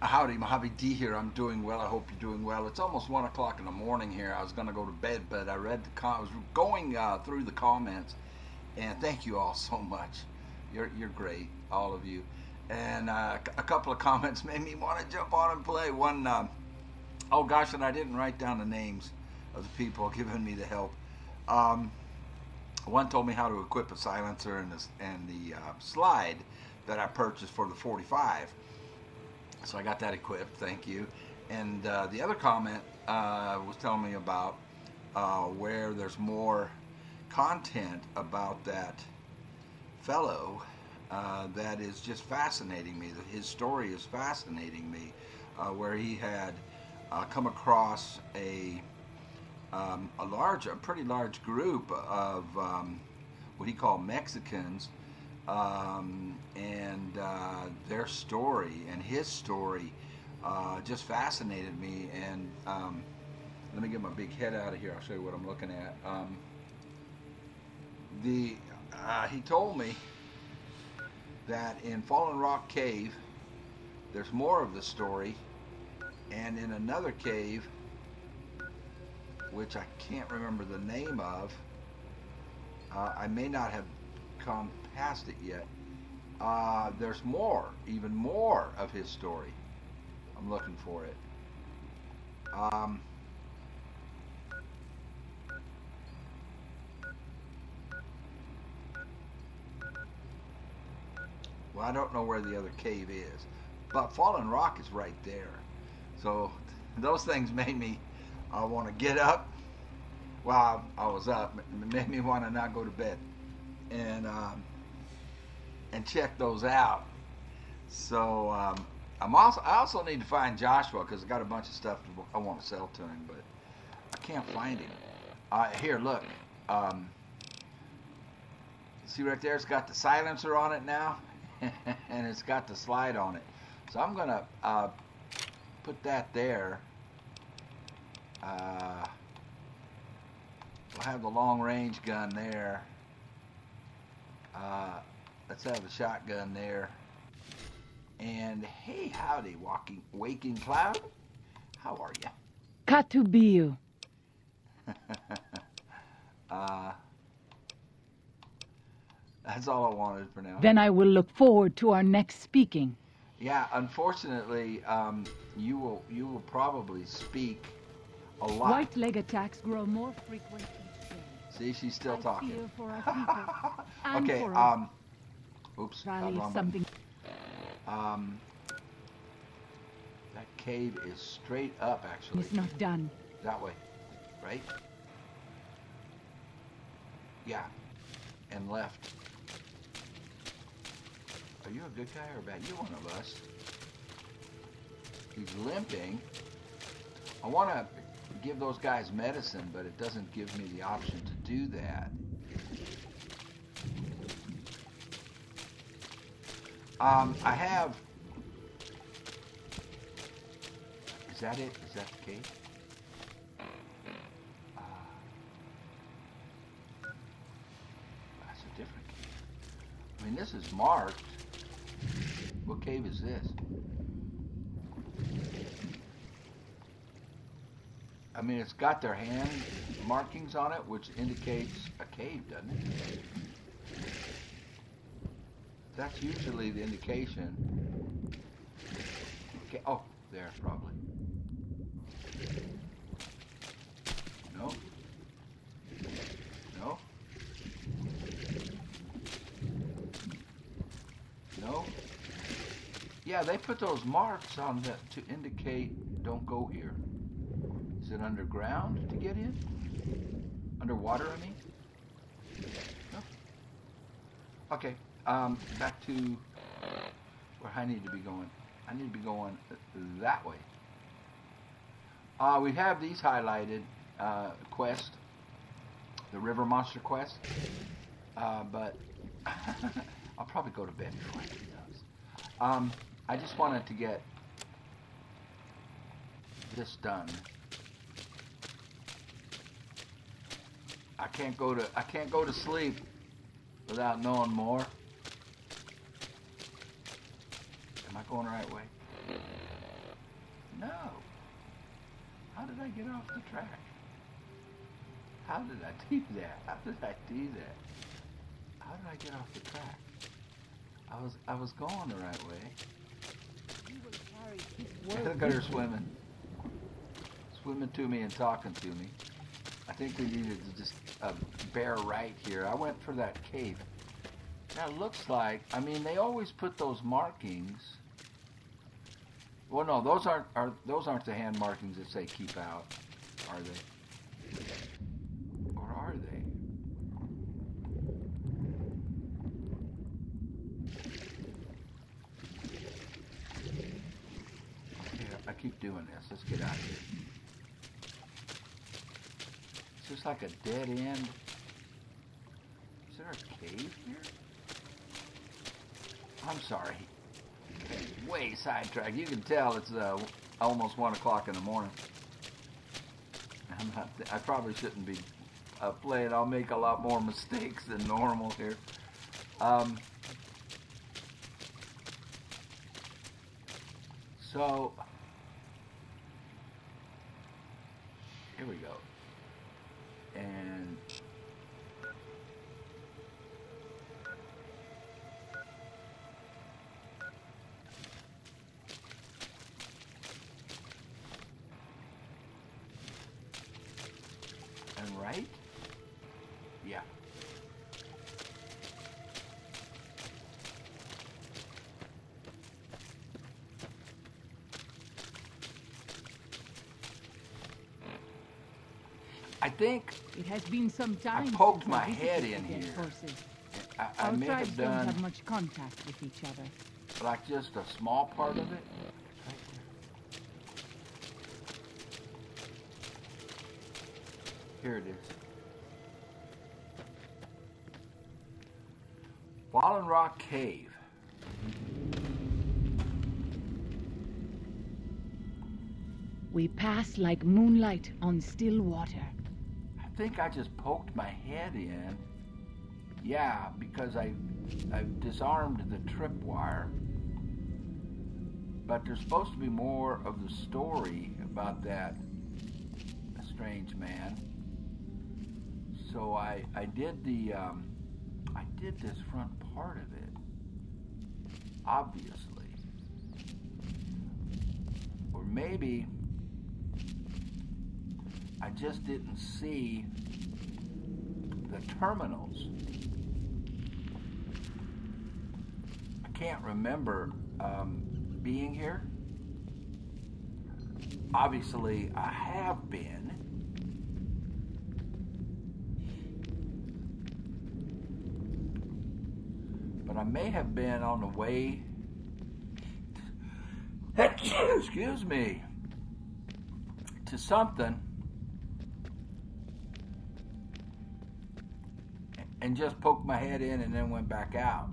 Howdy, Mojave D here. I'm doing well. I hope you're doing well. It's almost 1 o'clock in the morning here. I was going to go to bed, but I read I was going through the comments, and thank you all so much. You're great, all of you. And a couple of comments made me want to jump on and play. One, oh gosh, and I didn't write down the names of the people giving me the help. One told me how to equip a silencer and the slide that I purchased for the 45. So I got that equipped, thank you. And the other comment was telling me about where there's more content about that fellow that is just fascinating me. His story is fascinating me, where he had come across a pretty large group of what he called Mexicans, and their story and his story just fascinated me. And let me get my big head out of here. I'll show you what I'm looking at. He told me that in Fallen Rock Cave there's more of the story, and in another cave, which I can't remember the name of, I may not have come past it yet, there's more, even more of his story. I'm looking for it. Well, I don't know where the other cave is, but Fallen Rock is right there. So those things made me want to get up. Well, I was up. It made me want to not go to bed and check those out. So I also need to find Joshua, because I got a bunch of stuff I want to sell to him, but I can't find him. Here, look. See right there? It's got the silencer on it now, and it's got the slide on it. So I'm gonna put that there. We'll have the long range gun there. Let's have the shotgun there. And hey, howdy, waking cloud. How are you? Katubiu. That's all I wanted for now. Then I will look forward to our next speaking. Yeah, unfortunately, you will probably speak a lot. White leg attacks grow more frequent each day. See, she's still talking. Fear for our people. And Okay, for our oops. valley of something. That cave is straight up, actually. It's not done. That way, right? Yeah, and left. Are you a good guy or bad? You're one of us. He's limping. I want to give those guys medicine, but it doesn't give me the option to do that. I have... Is that it? Is that the cave? That's a different cave. I mean, this is marked. What cave is this? I mean, it's got their hand markings on it, which indicates a cave, doesn't it? That's usually the indication. Okay, oh, there, probably. No? No? No? Yeah, they put those marks on that to indicate don't go here. Is it underground to get in? Underwater, I mean? No? Okay, back to where I need to be going. I need to be going that way. We have these highlighted, quest, the River Monster quest, but I'll probably go to bed before I do those. I just wanted to get this done. I can't go to sleep without knowing more. Am I going the right way? No. How did I get off the track? How did I do that? How did I do that? How did I get off the track? I was going the right way. You will carry his word. Look at her swimming. Swimming to me and talking to me. I think we needed to just bear right here. I went for that cave. Now it looks like, I mean, they always put those markings. Well, no, those aren't the hand markings that say keep out, are they? Or are they? Okay, I keep doing this. Let's get out of here. It's just like a dead end. Is there a cave here? I'm sorry. Way sidetracked. You can tell it's almost 1 o'clock in the morning. I probably shouldn't be playing. I'll make a lot more mistakes than normal here. So, here we go. And right? Yeah. I think It has been some time. I poked since my I head visited in the here. forces. I Our may tribes have don't done have much contact with each other. like just a small part of it. Right there. Here it is. Fallen Rock Cave. We pass like moonlight on still water. I think I just poked my head in. Yeah, because I disarmed the tripwire. But there's supposed to be more of the story about that strange man. So I did the I did this front part of it, obviously. Or maybe I just didn't see the terminals. I can't remember being here. Obviously, I have been. But I may have been on the way, excuse me, to something and just poked my head in and then went back out.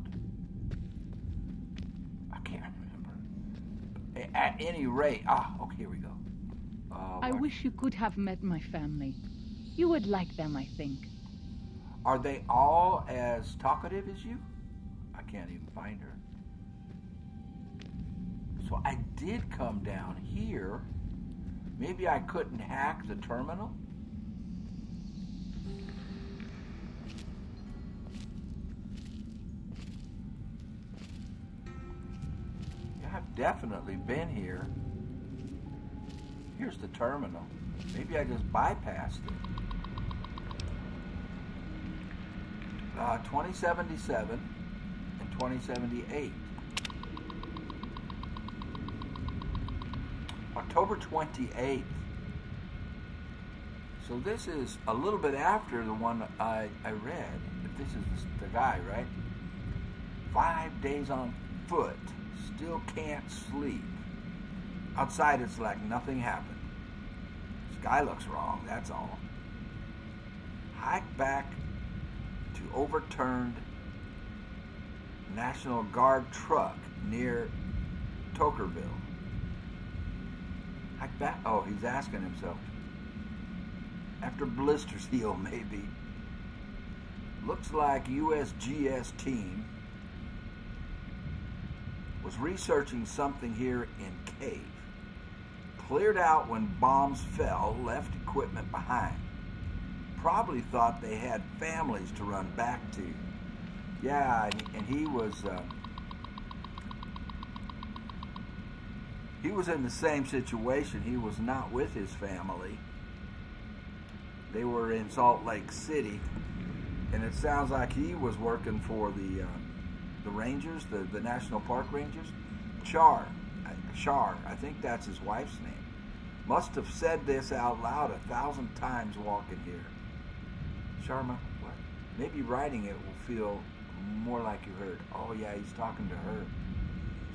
I can't remember. At any rate, okay, here we go. I wish you could have met my family. You would like them, I think. Are they all as talkative as you? I can't even find her. So I did come down here. Maybe I couldn't hack the terminal? Yeah, I've definitely been here. Here's the terminal. Maybe I just bypassed it. 2077 and 2078. October 28th. So this is a little bit after the one I read. If this is the guy, right? 5 days on foot. Still can't sleep. Outside it's like nothing happened. Sky looks wrong, that's all. Hike back to overturned National Guard truck near Tokerville. Hike back? Oh, he's asking himself. After blisters heal, maybe. Looks like USGS team was researching something here in cave. Cleared out when bombs fell, left equipment behind. Probably thought they had families to run back to. Yeah, and he was in the same situation. He was not with his family. They were in Salt Lake City, and it sounds like he was working for the Rangers, the National Park Rangers. Char, I think that's his wife's name. Must have said this out loud 1,000 times walking here. Sharma, what? Maybe writing it will feel more like you heard. Oh yeah, he's talking to her.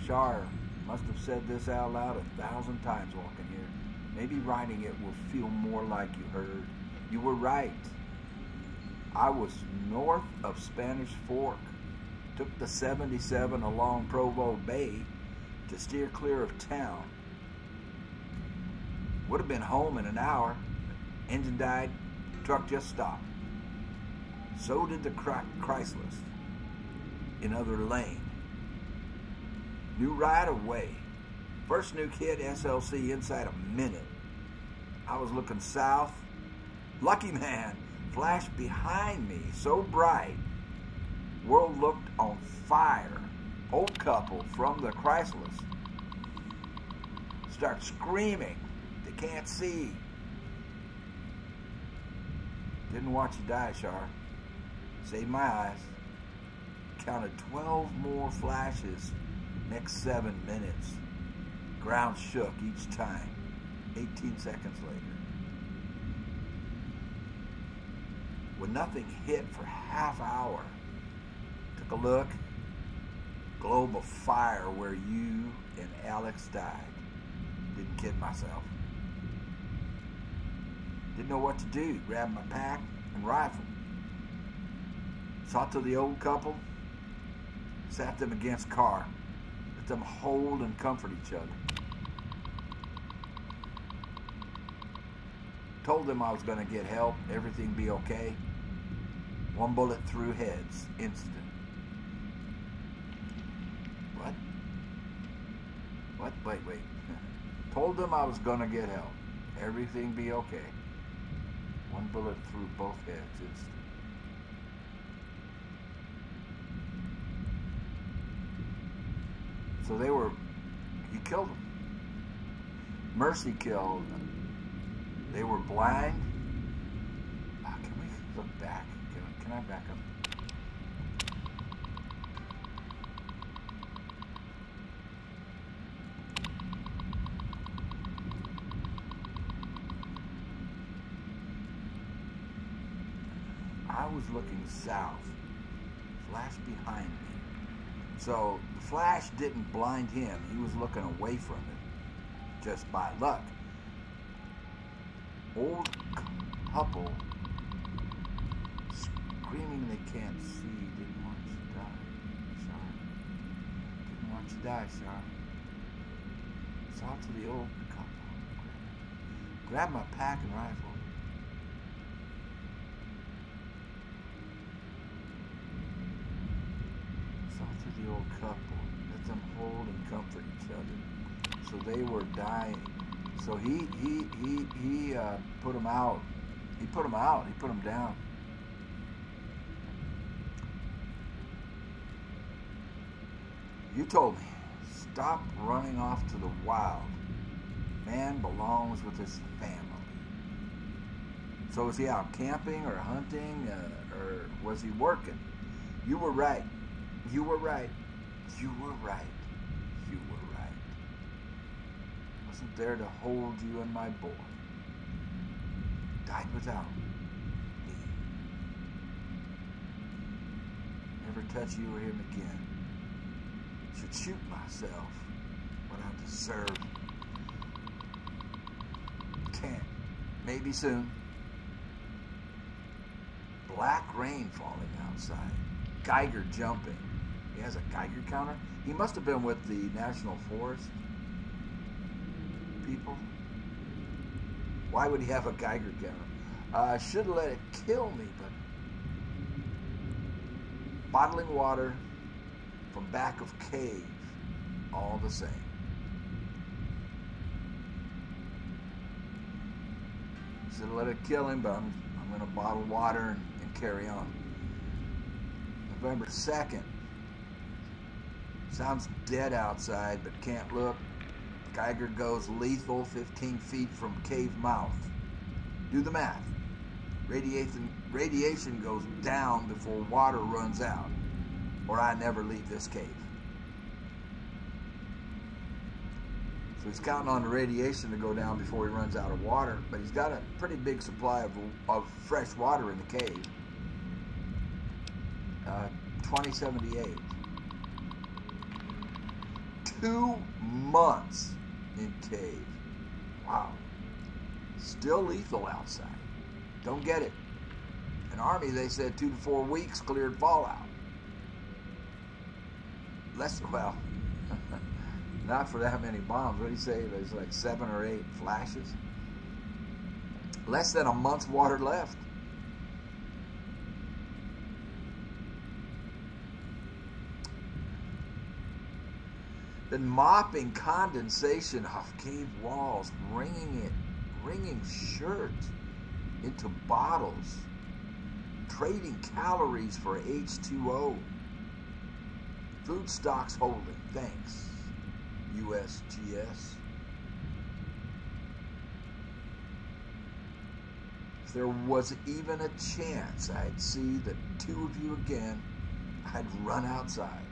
Char must have said this out loud 1,000 times walking here. Maybe writing it will feel more like you heard. You were right. I was north of Spanish Fork. Took the 77 along Provo Bay to steer clear of town. Would have been home in an hour. Engine died. Truck just stopped. So did the Chrysler. In other lane. Knew right away. First nuke hit SLC inside a minute. I was looking south. Lucky man flashed behind me so bright. World looked on fire. Old couple from the Chrysler start screaming. They can't see. Didn't watch you die, Char. Saved my eyes. Counted 12 more flashes next 7 minutes. Ground shook each time. 18 seconds later. When nothing hit for half hour. Took a look. Globe of fire where you and Alex died. Didn't kid myself. Didn't know what to do. Grabbed my pack and rifle. Saw to the old couple. Sat them against car. Let them hold and comfort each other. Told them I was going to get help. Everything be okay. One bullet through heads. Instant. What? Wait. Told them I was going to get help. Everything be okay. One bullet through both heads. Instant. So he killed them. Mercy killed them. They were blind. Can we look back? Can I back up? I was looking south. Flash behind me. So the flash didn't blind him. He was looking away from it. Just by luck. Old couple screaming they can't see. Didn't want you to die, Char. Didn't want you to die, Char. Saw to the old couple. Grabbed my pack and rifle. The old couple, let them hold and comfort each other. So they were dying. So he put them out. He put them out. He put them down. You told me, stop running off to the wild. Man belongs with his family. So was he out camping or hunting, or was he working? You were right. You were right. You were right. You were right. Wasn't there to hold you and my boy. Died without me. Never touch you or him again. Should shoot myself. What I deserve. Can't. Maybe soon. Black rain falling outside. Geiger jumping. He has a Geiger counter. He must have been with the National Forest people. Why would he have a Geiger counter? I should have let it kill me, but bottling water from back of cave, all the same. Should have let it kill him, but I'm going to bottle water and carry on. November 2nd. Sounds dead outside, but can't look. Geiger goes lethal 15 feet from cave mouth. Do the math. Radiation goes down before water runs out, or I never leave this cave. So he's counting on the radiation to go down before he runs out of water, but he's got a pretty big supply of fresh water in the cave. 2078. 2 months in cave. Wow. Still lethal outside. Don't get it. In Army, they said 2 to 4 weeks cleared fallout. Well, not for that many bombs. What did he say? There's like 7 or 8 flashes. Less than a month's water left. Been mopping condensation off cave walls, wringing shirts into bottles, trading calories for H2O. Food stocks holding. Thanks, USGS. If there was even a chance I'd see the 2 of you again, I'd run outside.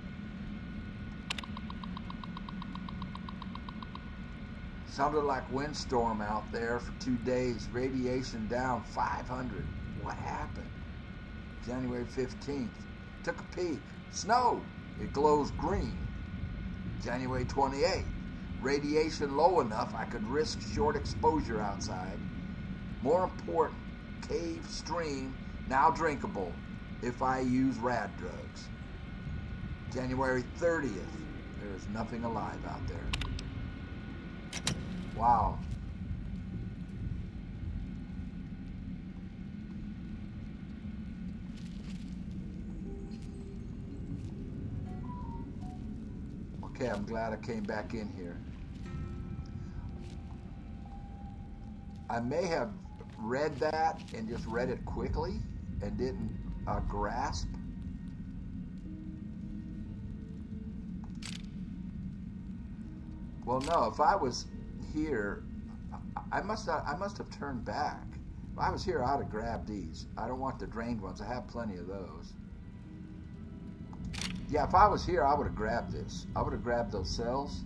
Sounded like windstorm out there for 2 days. Radiation down 500. What happened? January 15th. Took a peek. Snow. It glows green. January 28th. Radiation low enough I could risk short exposure outside. More important, cave stream now drinkable if I use rad drugs. January 30th. There is nothing alive out there. Wow. Okay, I'm glad I came back in here. I may have read that and just read it quickly and didn't grasp. Well, no, if I was here, I must have turned back. If I was here, I'd have grabbed these. I don't want the drained ones. I have plenty of those. Yeah, if I was here, I would have grabbed this. I would have grabbed those cells.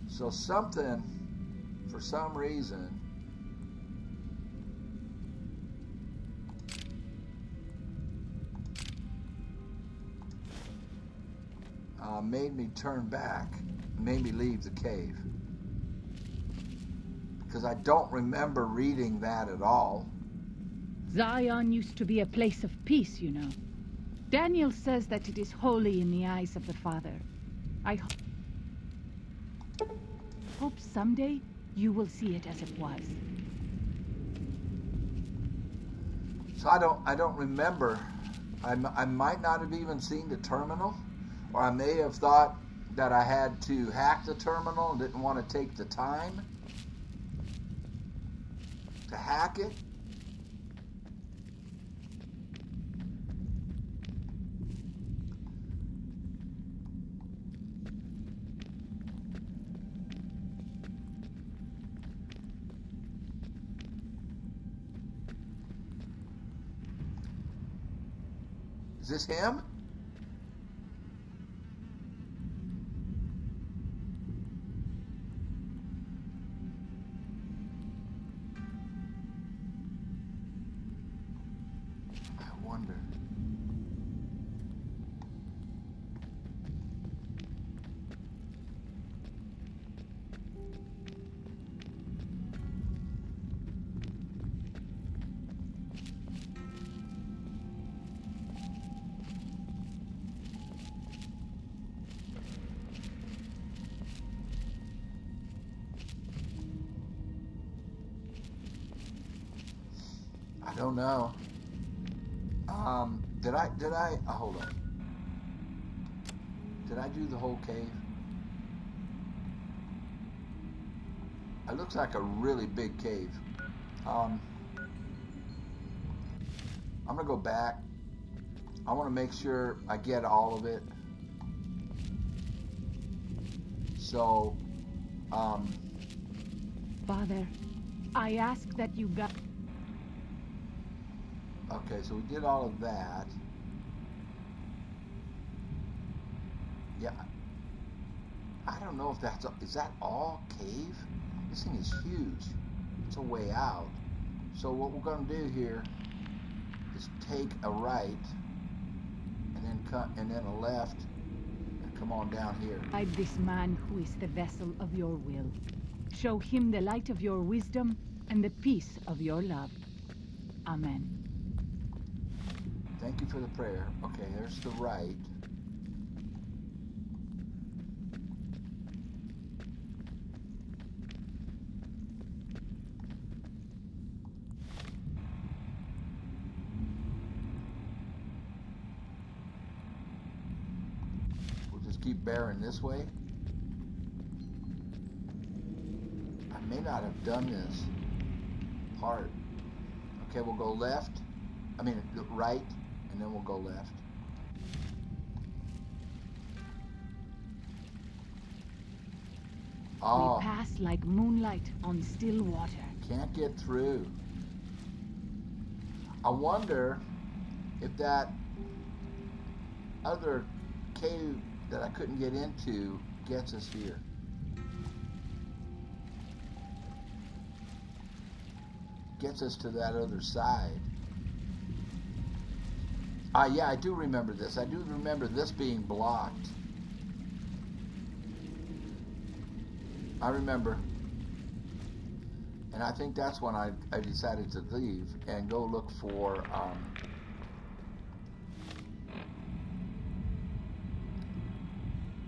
So something, for some reason, made me turn back, made me leave the cave. Because I don't remember reading that at all. Zion used to be a place of peace, you know. Daniel says that it is holy in the eyes of the Father. I hope someday you will see it as it was. So I don't remember. I might not have even seen the terminal, or I may have thought that I had to hack the terminal and didn't want to take the time to hack it. Is this him? I wonder. I don't know. Did I, hold on. Did I do the whole cave? It looks like a really big cave. I'm gonna go back. I want to make sure I get all of it. So, Father, I ask that you got... Okay, so we did all of that. Yeah. I don't know if that's... Is that all cave? This thing is huge. It's a way out. So what we're going to do here is take a right and then cut and then a left and come on down here. Guide this man who is the vessel of your will. Show him the light of your wisdom and the peace of your love. Amen. Thank you for the prayer. Okay, there's the right. Keep bearing this way. I may not have done this part. Okay, we'll go left. I mean right, and then we'll go left. Oh, we pass like moonlight on still water. Can't get through. I wonder if that other cave that I couldn't get into gets us here. Gets us to that other side. Yeah, I do remember this. I do remember this being blocked. I remember. And I think that's when I decided to leave and go look for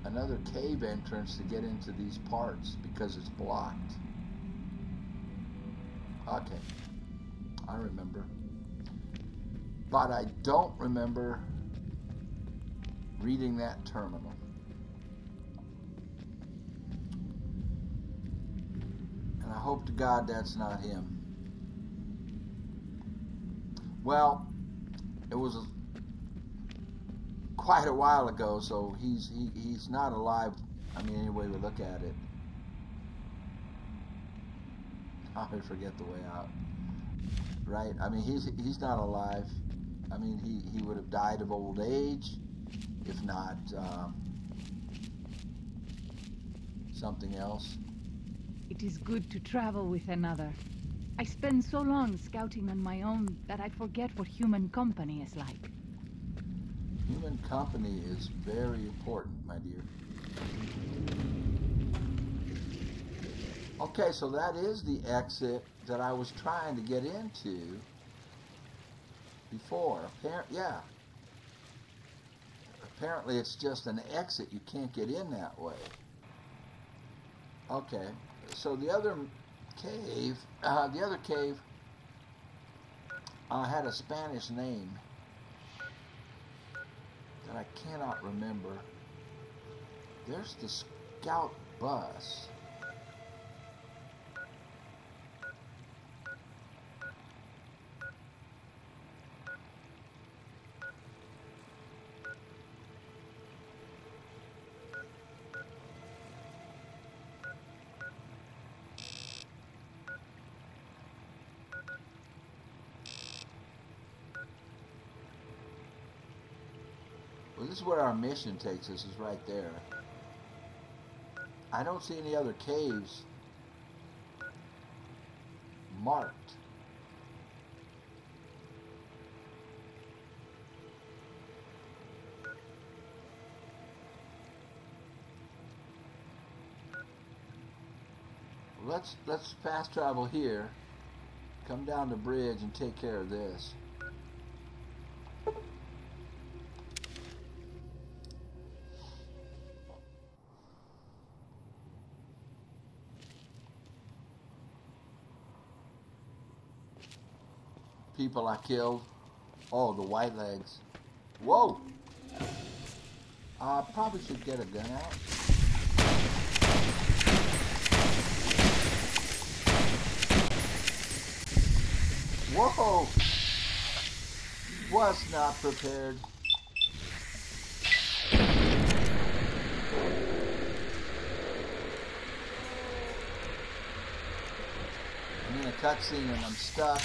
another cave entrance to get into these parts because it's blocked. Okay, I remember. But I don't remember reading that terminal. And I hope to God that's not him. Well, it was quite a while ago, so he's not alive. I mean, any way we look at it. I forget the way out. Right? I mean, he's not alive. I mean, he would have died of old age, if not something else. It is good to travel with another. I spend so long scouting on my own that I forget what human company is like. Human company is very important, my dear. Okay, so that is the exit that I was trying to get into before. Yeah. Apparently it's just an exit. You can't get in that way. Okay, so the other cave had a Spanish name that I cannot remember. There's the scout bus. Well, this is where our mission takes us, is right there. I don't see any other caves marked. Let's fast travel here, come down the bridge and take care of this. People I killed. Oh, the white legs. Whoa! I probably should get a gun out. Whoa! Was not prepared. I'm in a cutscene and I'm stuck.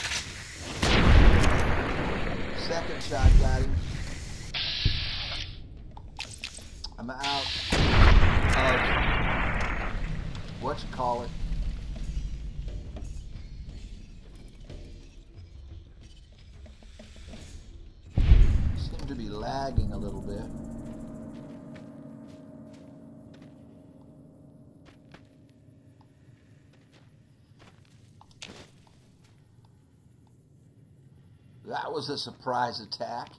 Second shot got him. I'm out of what you call it. Seem to be lagging a little bit. That was a surprise attack.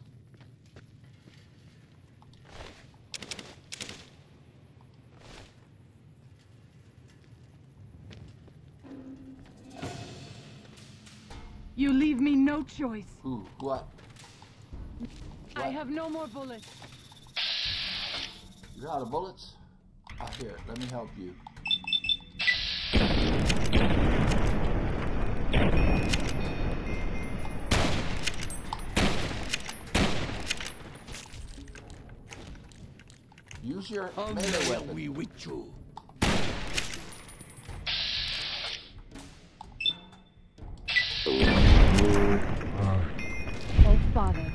You leave me no choice. Ooh, what? I have no more bullets. You're out of bullets? Ah, here, let me help you. Use your melee weapon. We with you. Oh, Father,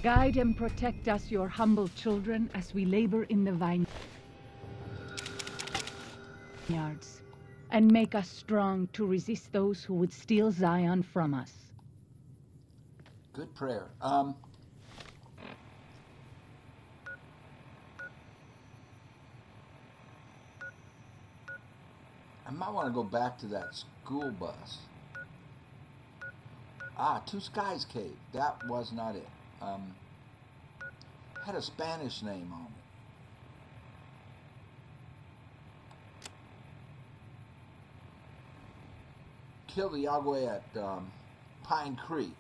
guide and protect us, your humble children, as we labor in the vineyards, and make us strong to resist those who would steal Zion from us. Good prayer. I might want to go back to that school bus. Ah, Two Skies Cave. That was not it. Had a Spanish name on it. Killed the Yao Guai at Pine Creek.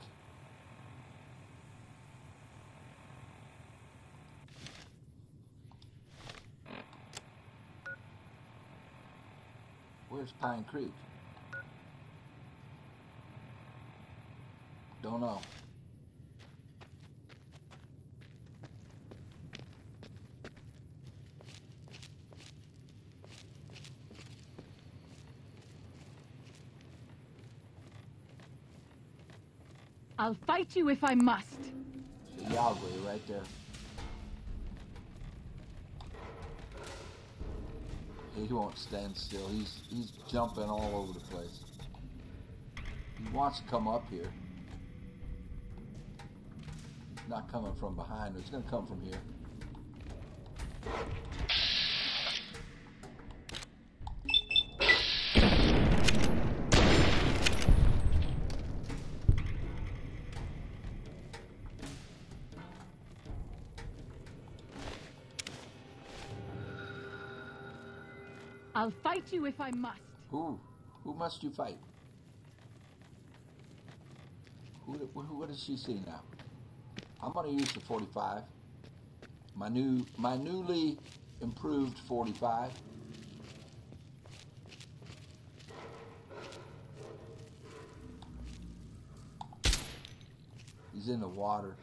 Where's Pine Creek? Don't know. I'll fight you if I must. The Yao Guai right there. He won't stand still. He's jumping all over the place. He wants to come up here. He's not coming from behind. He's going to come from here. I'll fight you if I must. Who must you fight? What does she see now? I'm going to use the 45. My newly improved 45. He's in the water.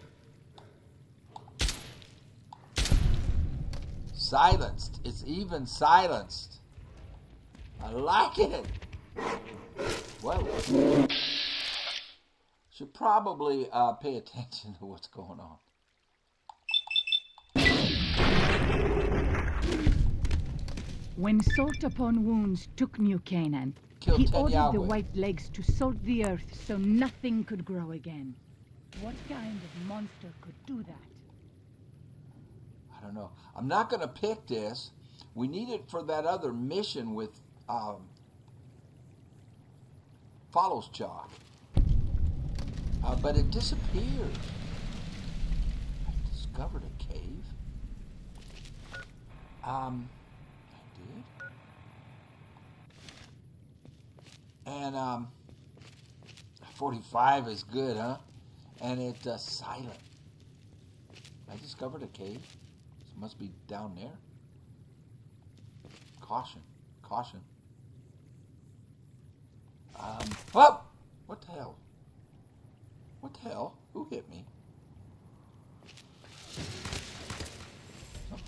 Silenced. It's even silenced. I like it. Whoa. Should probably pay attention to what's going on. When Salt Upon Wounds took New Canaan, Killed he 10 ordered Yao the Guai. white legs to salt the earth so nothing could grow again. What kind of monster could do that? I don't know. I'm not going to pick this. We need it for that other mission with Follows Chalk. But it disappeared. I discovered a cave. I did. And 45 is good, huh? And it's silent. I discovered a cave. It must be down there. Caution. Caution. Oh! What the hell? What the hell? Who hit me?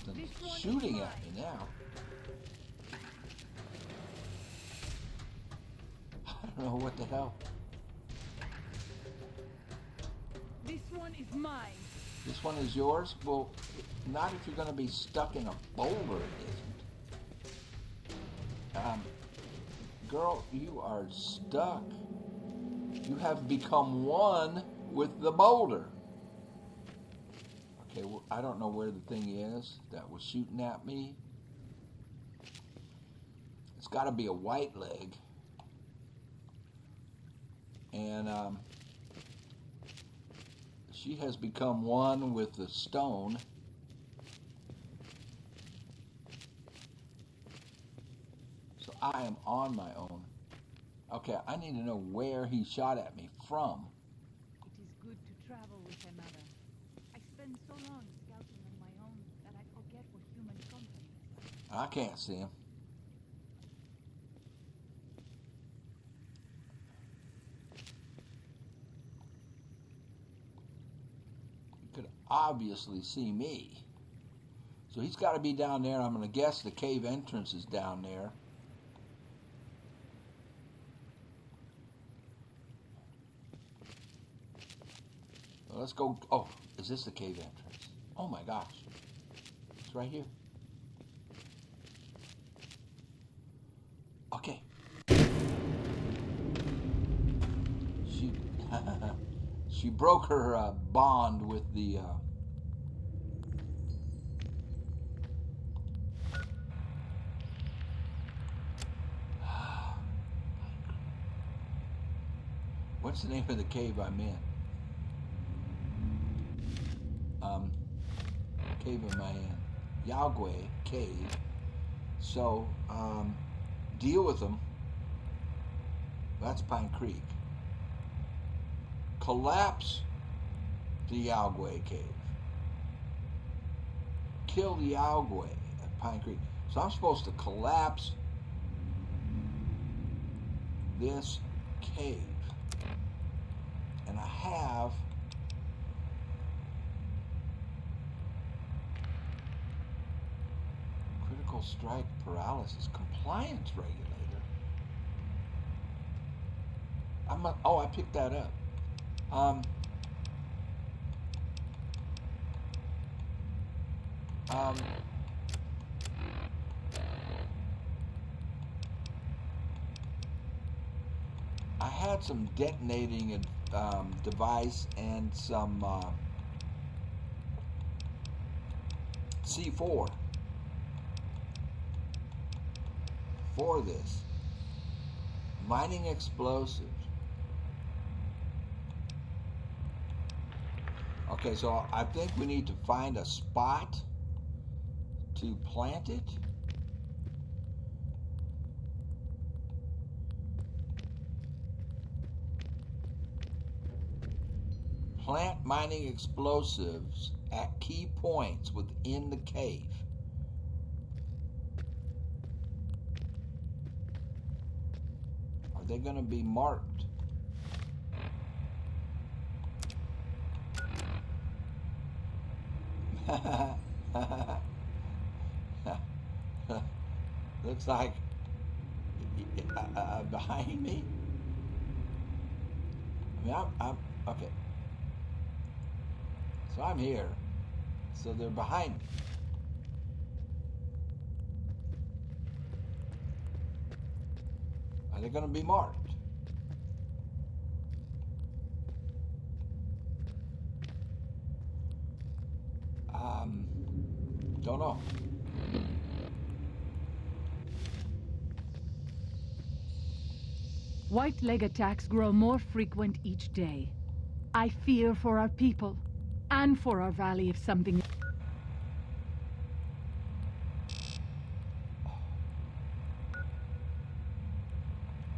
Something's shooting at me now. I don't know what the hell. This one is mine. This one is yours? Well, not if you're going to be stuck in a boulder, it isn't. Girl, you are stuck. You have become one with the boulder. Okay, well, I don't know where the thing is that was shooting at me. It's got to be a white leg. And she has become one with the stone. So I am on my own. Okay, I need to know where he shot at me from. It is good to travel with another. I spend so long scouting on my own that I forget what human company is like. I can't see him. He could obviously see me. So he's got to be down there. I'm going to guess the cave entrance is down there. Well, let's go. Oh, is this the cave entrance? Oh my gosh. It's right here. Okay. She broke her bond with the what's the name of the cave I'm in? Cave in my hand. Yao Guai Cave. So, deal with them. That's Pine Creek. Collapse the Yao Guai Cave. Kill the Yao Guai at Pine Creek. So I'm supposed to collapse this cave. And I have critical strike paralysis compliance regulator. Oh, I picked that up. I had some detonating device and some C4 for this. Mining explosives. Okay, so I think we need to find a spot to plant it. Plant mining explosives at key points within the cave. Are they going to be marked? Looks like behind me. I mean, I'm okay. So I'm here. So they're behind me. Are they going to be marked? Don't know. White leg attacks grow more frequent each day. I fear for our people, and for our valley if something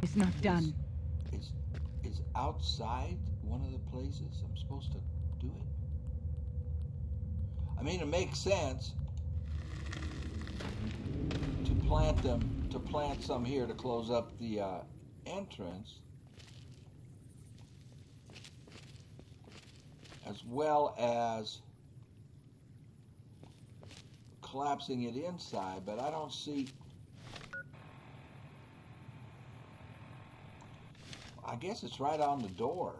is not done. Is outside one of the places I'm supposed to do it? I mean, it makes sense to plant some here to close up the entrance. as well as collapsing it inside, but I don't see. I guess it's right on the door.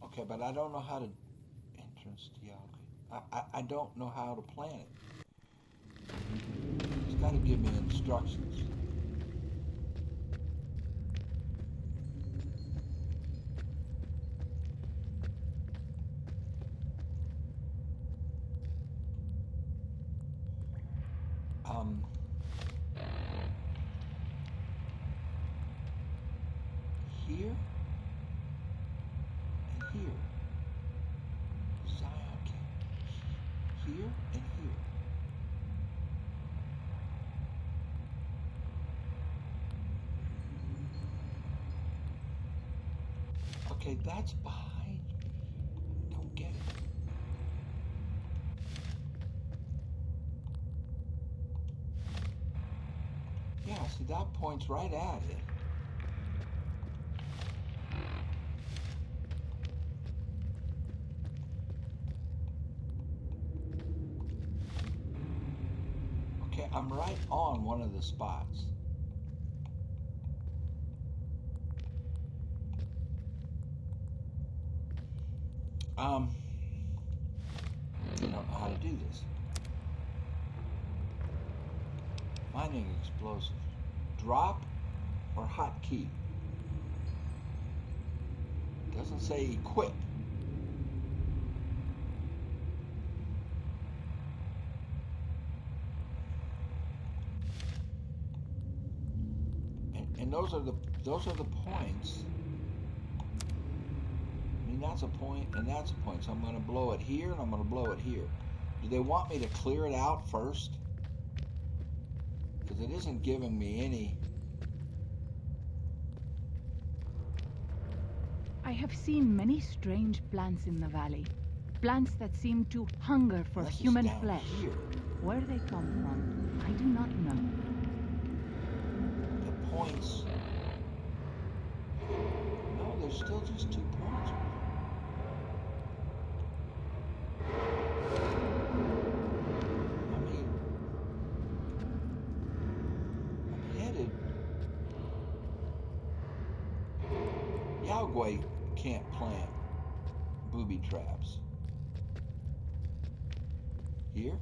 Okay, but I don't know how to entrance to Yao Guai. I don't know how to plan it. It's got to give me instructions. Here and here. Zion Cave. Here and here. Okay, that's behind me. Don't get it. Yeah, see, that points right at it. Okay, I'm right on one of the spots. I don't know how to do this. Finding explosive. Drop or hotkey? Doesn't say equip. And those are the points. I mean, that's a point and that's a point. So I'm going to blow it here and I'm going to blow it here. Do they want me to clear it out first? Because it isn't giving me any. I have seen many strange plants in the valley. Plants that seem to hunger for human flesh. Here. Where they come from, I do not know. The points. No, there's still just 2 points. Yao Guai can't plant booby traps. Here.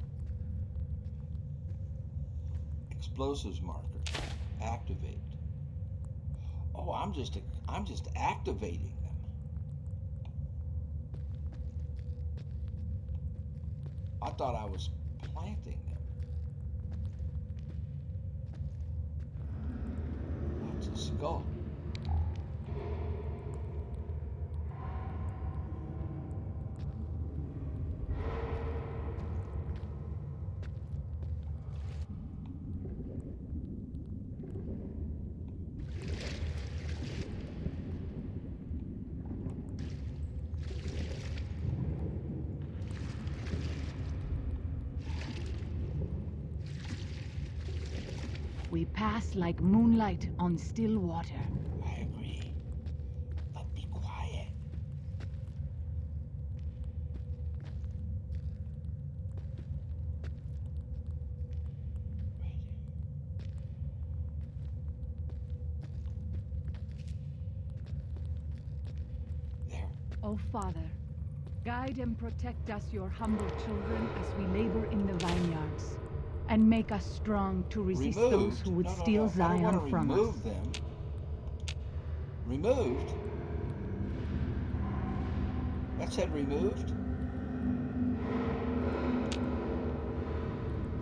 Explosives marker. Activate. Oh, I'm just activating them. I thought I was planting them. That's a skull. We pass like moonlight on still water. I agree. But be quiet. Right. There. O Father, guide and protect us, your humble children, as we labor in the vineyards. And make us strong to resist those who would steal Zion from us. Remove them. Removed? That said removed?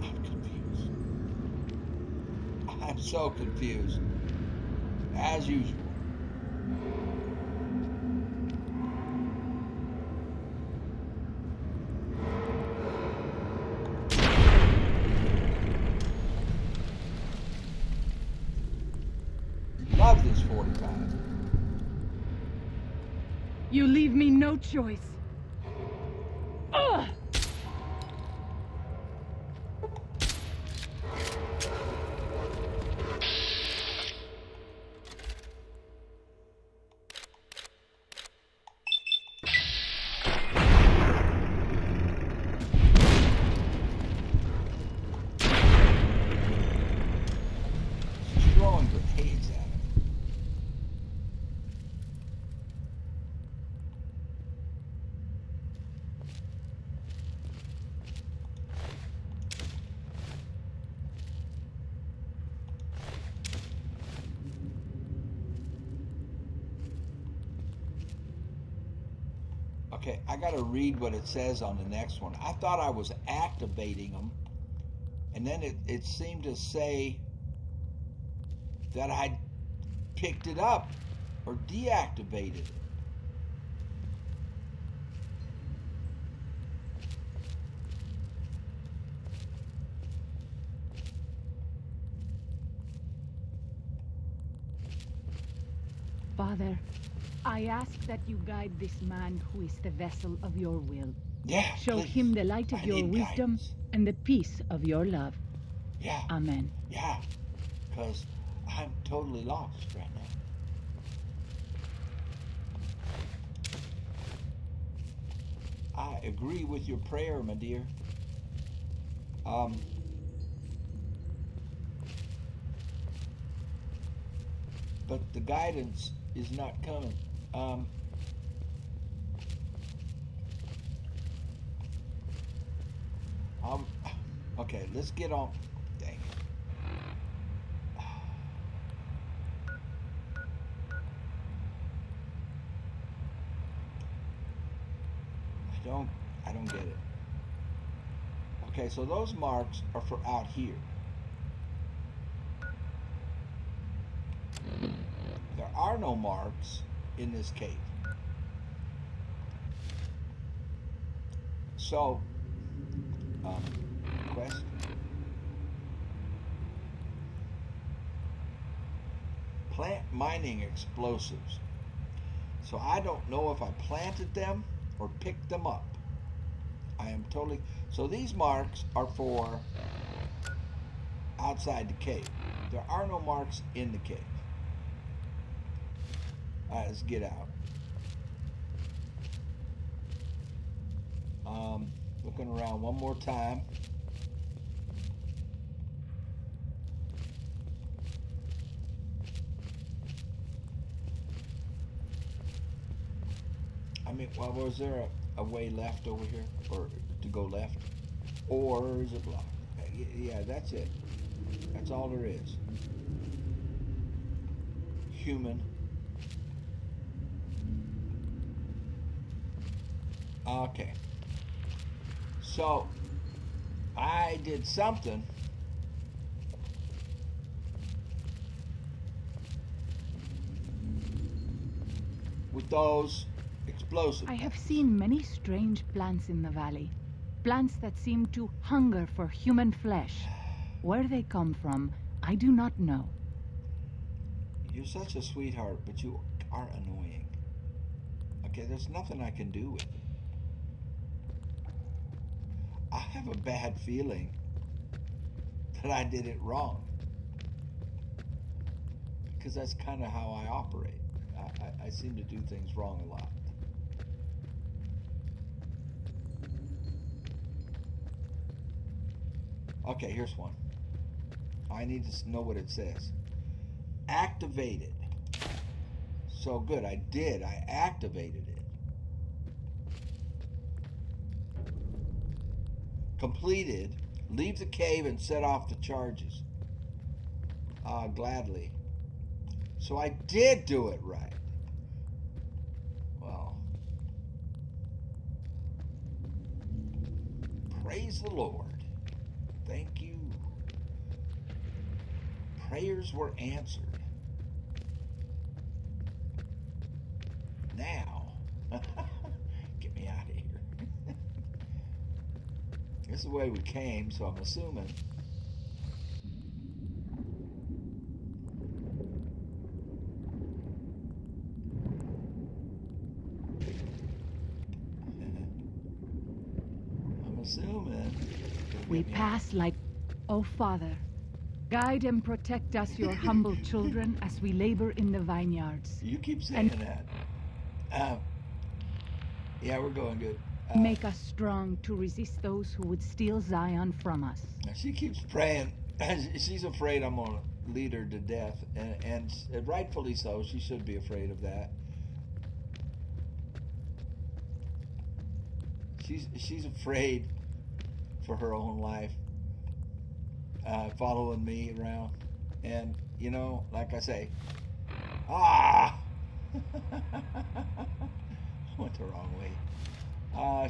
I'm confused. I'm so confused. As usual. Love this 45. You leave me no choice. Ugh! Okay, I got to read what it says on the next one. I thought I was activating them, and then it seemed to say that I picked it up or deactivated it. Father, I ask that you guide this man who is the vessel of your will. Yeah, Show please. him the light of your wisdom guidance. and the peace of your love. Yeah. Amen. Yeah, because I'm totally lost right now. I agree with your prayer, my dear. But the guidance is not coming. Okay, let's get on. Dang it. I don't get it. Okay, so those marks are for out here. There are no marks in this cave. So, quest. Plant mining explosives. So I don't know if I planted them or picked them up. I am totally... So these marks are for outside the cave. There are no marks in the cave. Alright, let's get out. Looking around one more time. I mean, well, was there a way left over here? Or to go left? Or is it blocked? Yeah, that's it. That's all there is. Human. Okay. So, I did something. With those explosives. I have seen many strange plants in the valley. Plants that seem to hunger for human flesh. Where they come from, I do not know. You're such a sweetheart, but you are annoying. Okay, there's nothing I can do with it. I have a bad feeling that I did it wrong. Because that's kind of how I operate. I seem to do things wrong a lot. Okay, here's one. I need to know what it says. Activated. So good, I did. I activated it. Completed. Leave the cave and set off the charges. Gladly. So I did do it right. Well, praise the Lord. Thank you. Prayers were answered. Now, get me out of here. This is the way we came, so I'm assuming. We pass like... Oh, Father, guide and protect us, your humble children, as we labor in the vineyards. You keep saying that. Yeah, we're going good. Make us strong to resist those who would steal Zion from us. She keeps praying. She's afraid I'm going to lead her to death. And rightfully so. She should be afraid of that. She's afraid for her own life, following me around. And, you know, like I say, went the wrong way.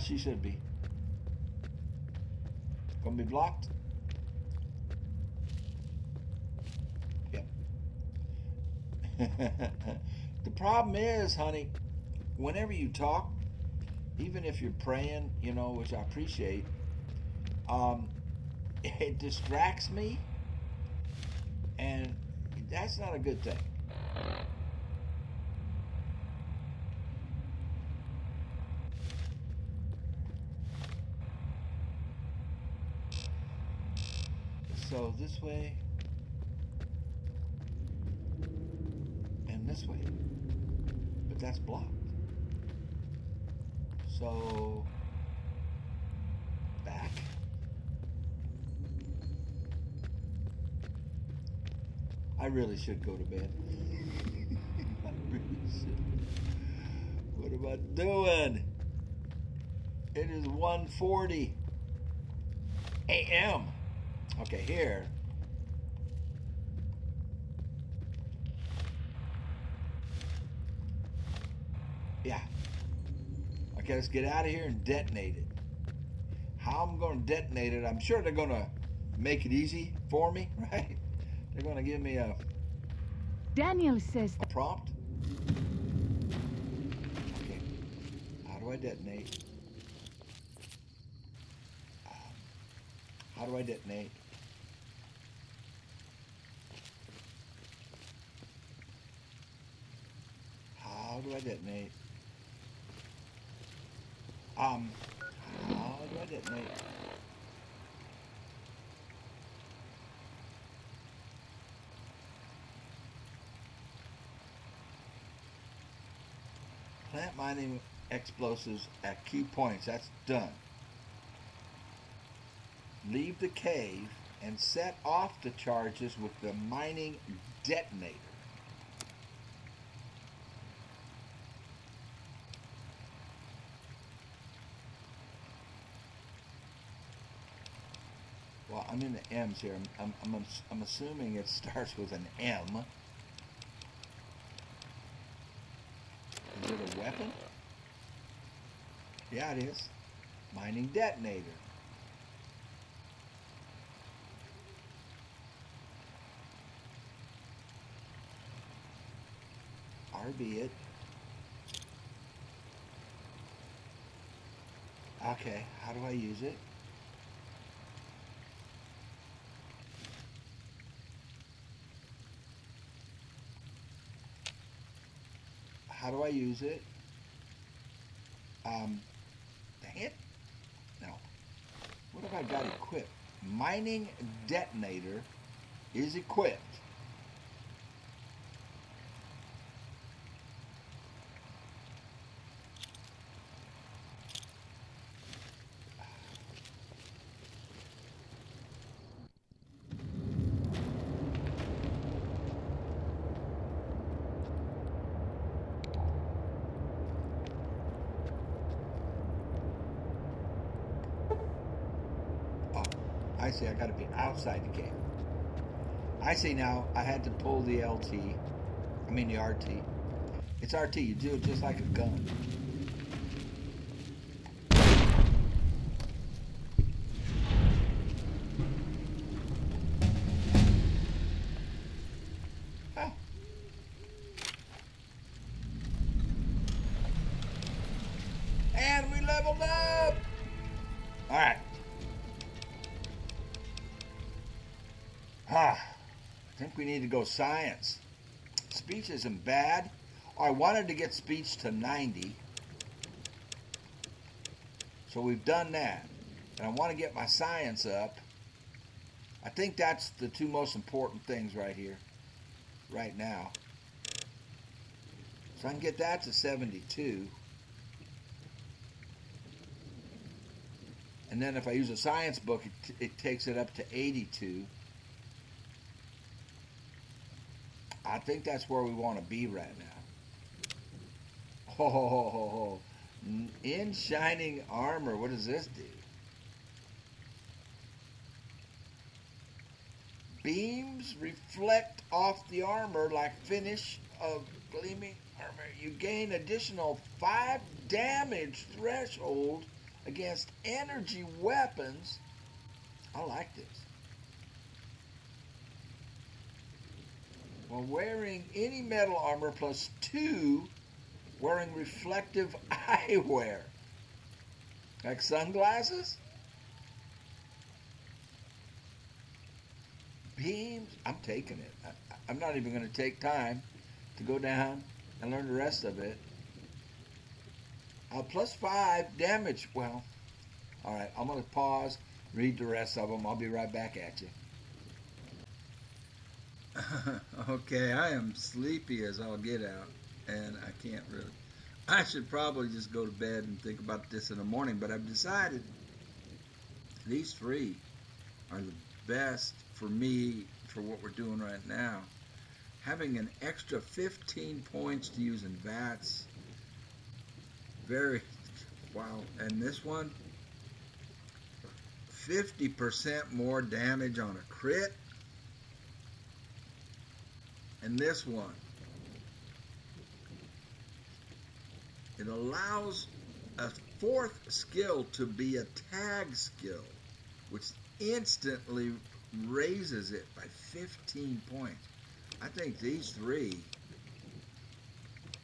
She should be. Gonna be blocked? Yep. The problem is, honey, whenever you talk, even if you're praying, you know, which I appreciate, it distracts me, and that's not a good thing. So this way and this way, but that's blocked. So back. I really should go to bed. I really should. What am I doing? It is 1:40 a.m. Okay, here. Yeah. Okay, let's get out of here and detonate it. How I'm going to detonate it, I'm sure they're going to make it easy for me, right? They're going to give me a Daniel says prompt. Okay. How do I detonate? How do I detonate? How do I detonate? How do I detonate? Plant mining explosives at key points. That's done. Leave the cave and set off the charges with the mining detonator. Well, I'm in the M's here. I'm assuming it starts with an M. Is it a weapon? Yeah, it is. Mining detonator. RB it. Okay, how do I use it? How do I use it? Dang it. No. What have I got equipped? Mining detonator is equipped. I see, I gotta be outside the cave. I see now, I had to pull the the RT. It's RT, you do it just like a gun. Ah. And we leveled up! Alright. I think we need to go science. Speech isn't bad. I wanted to get speech to 90. So we've done that. And I want to get my science up. I think that's the two most important things right here. Right now. So I can get that to 72. And then if I use a science book, it takes it up to 82. I think that's where we want to be right now. Oh, in shining armor. What does this do? Beams reflect off the armor like finish of gleaming armor. You gain additional 5 damage threshold against energy weapons. I like this. While wearing any metal armor plus 2 wearing reflective eyewear. Like sunglasses? Beams? I'm taking it. I'm not even going to take time to go down and learn the rest of it. Plus 5 damage. Well, alright, I'm going to pause, read the rest of them. I'll be right back at you. Okay, I am sleepy as all get out, and I can't really. I should probably just go to bed and think about this in the morning, but I've decided these 3 are the best for me for what we're doing right now. Having an extra 15 points to use in VATS, very, wow, and this one, 50% more damage on a crit. And this one, it allows a 4th skill to be a tag skill, which instantly raises it by 15 points. I think these 3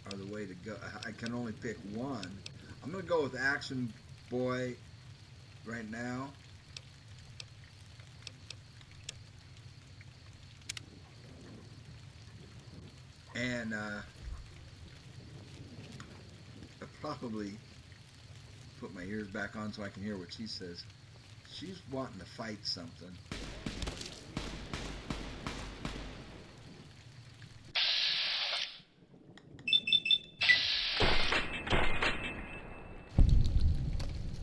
are the way to go. I can only pick one. I'm going to go with Action Boy right now. And I'll probably put my ears back on so I can hear what she says. She's wanting to fight something.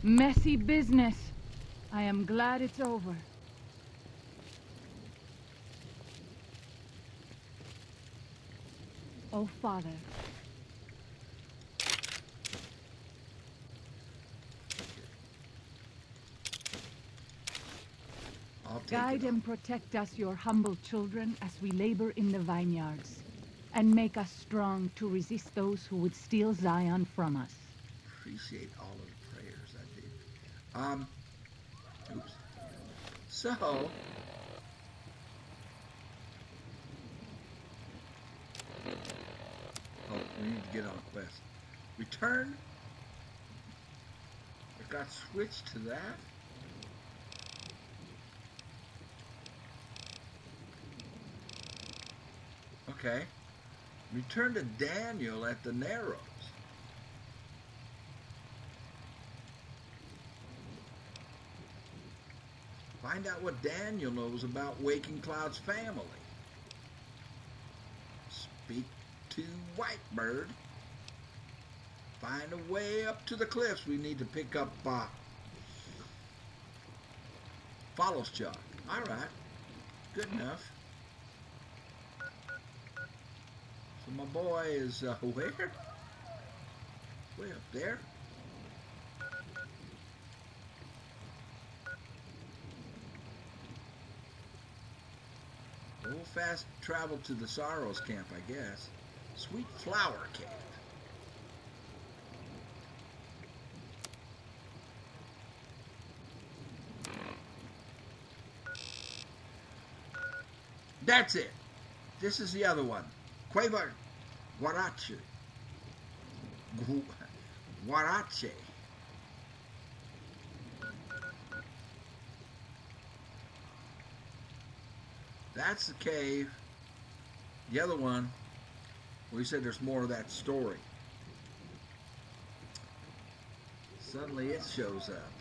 Messy business. I am glad it's over. Oh, Father. Guide and protect us, your humble children, as we labor in the vineyards, and make us strong to resist those who would steal Zion from us. Appreciate all of the prayers I did. Oops. So, we need to get on a quest. Return. It got switched to that. Okay. Return to Daniel at the Narrows. Find out what Daniel knows about Waking Cloud's family. Speak to Whitebird. Find a way up to the cliffs. We need to pick up Follows Chuck. All right. Good enough. So my boy is where? Way up there. We'll fast travel to the Sorrows camp, I guess. Sweet Flower Cave. That's it. This is the other one. Cueva Guarache. Guarache. That's the cave. The other one, we said there's more of that story. Suddenly it shows up.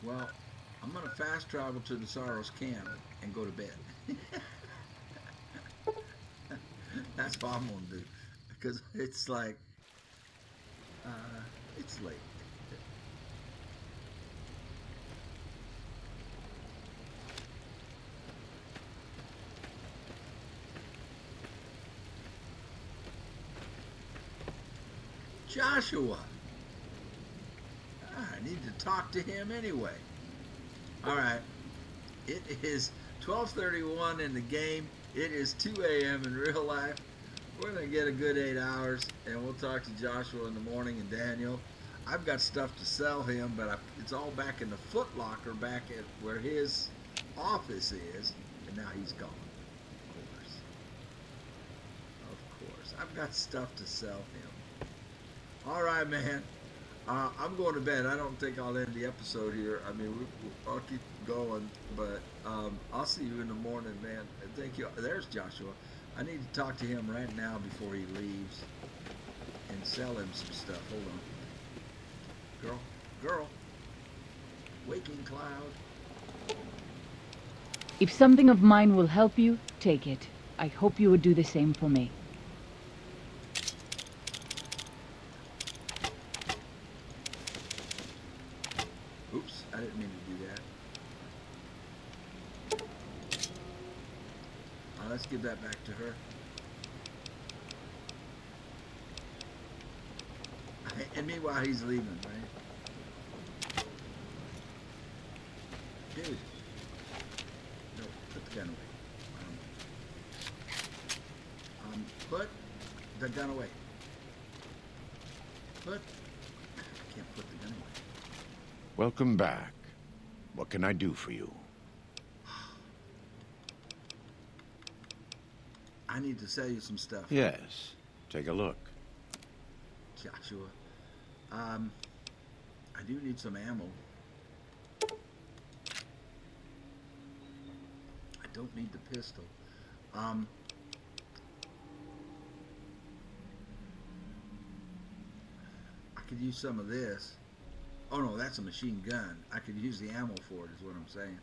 Well, I'm going to fast travel to the Sorrows camp and go to bed. That's what I'm going to do. Because it's like, it's late. Joshua. I need to talk to him anyway. All right. It is 12:31 in the game. It is 2 a.m. in real life. We're going to get a good 8 hours, and we'll talk to Joshua in the morning and Daniel. I've got stuff to sell him, but it's all back in the Foot Locker back at where his office is, and now he's gone. Of course. I've got stuff to sell him. All right, man. I'm going to bed. I don't think I'll end the episode here. I mean, I'll keep going, but I'll see you in the morning, man. Thank you. There's Joshua. I need to talk to him right now before he leaves and sell him some stuff. Hold on. Girl. Waking cloud. If something of mine will help you, take it. I hope you would do the same for me. Oops, I didn't mean to do that. Let's give that back to her. And meanwhile, he's leaving, right? Dude. No, put the gun away. Put the gun away. I can't put the gun away. Welcome back. What can I do for you? I need to sell you some stuff. Yes. Take a look. Joshua. I do need some ammo. I don't need the pistol. I could use some of this. Oh no, that's a machine gun. I could use the ammo for it, is what I'm saying.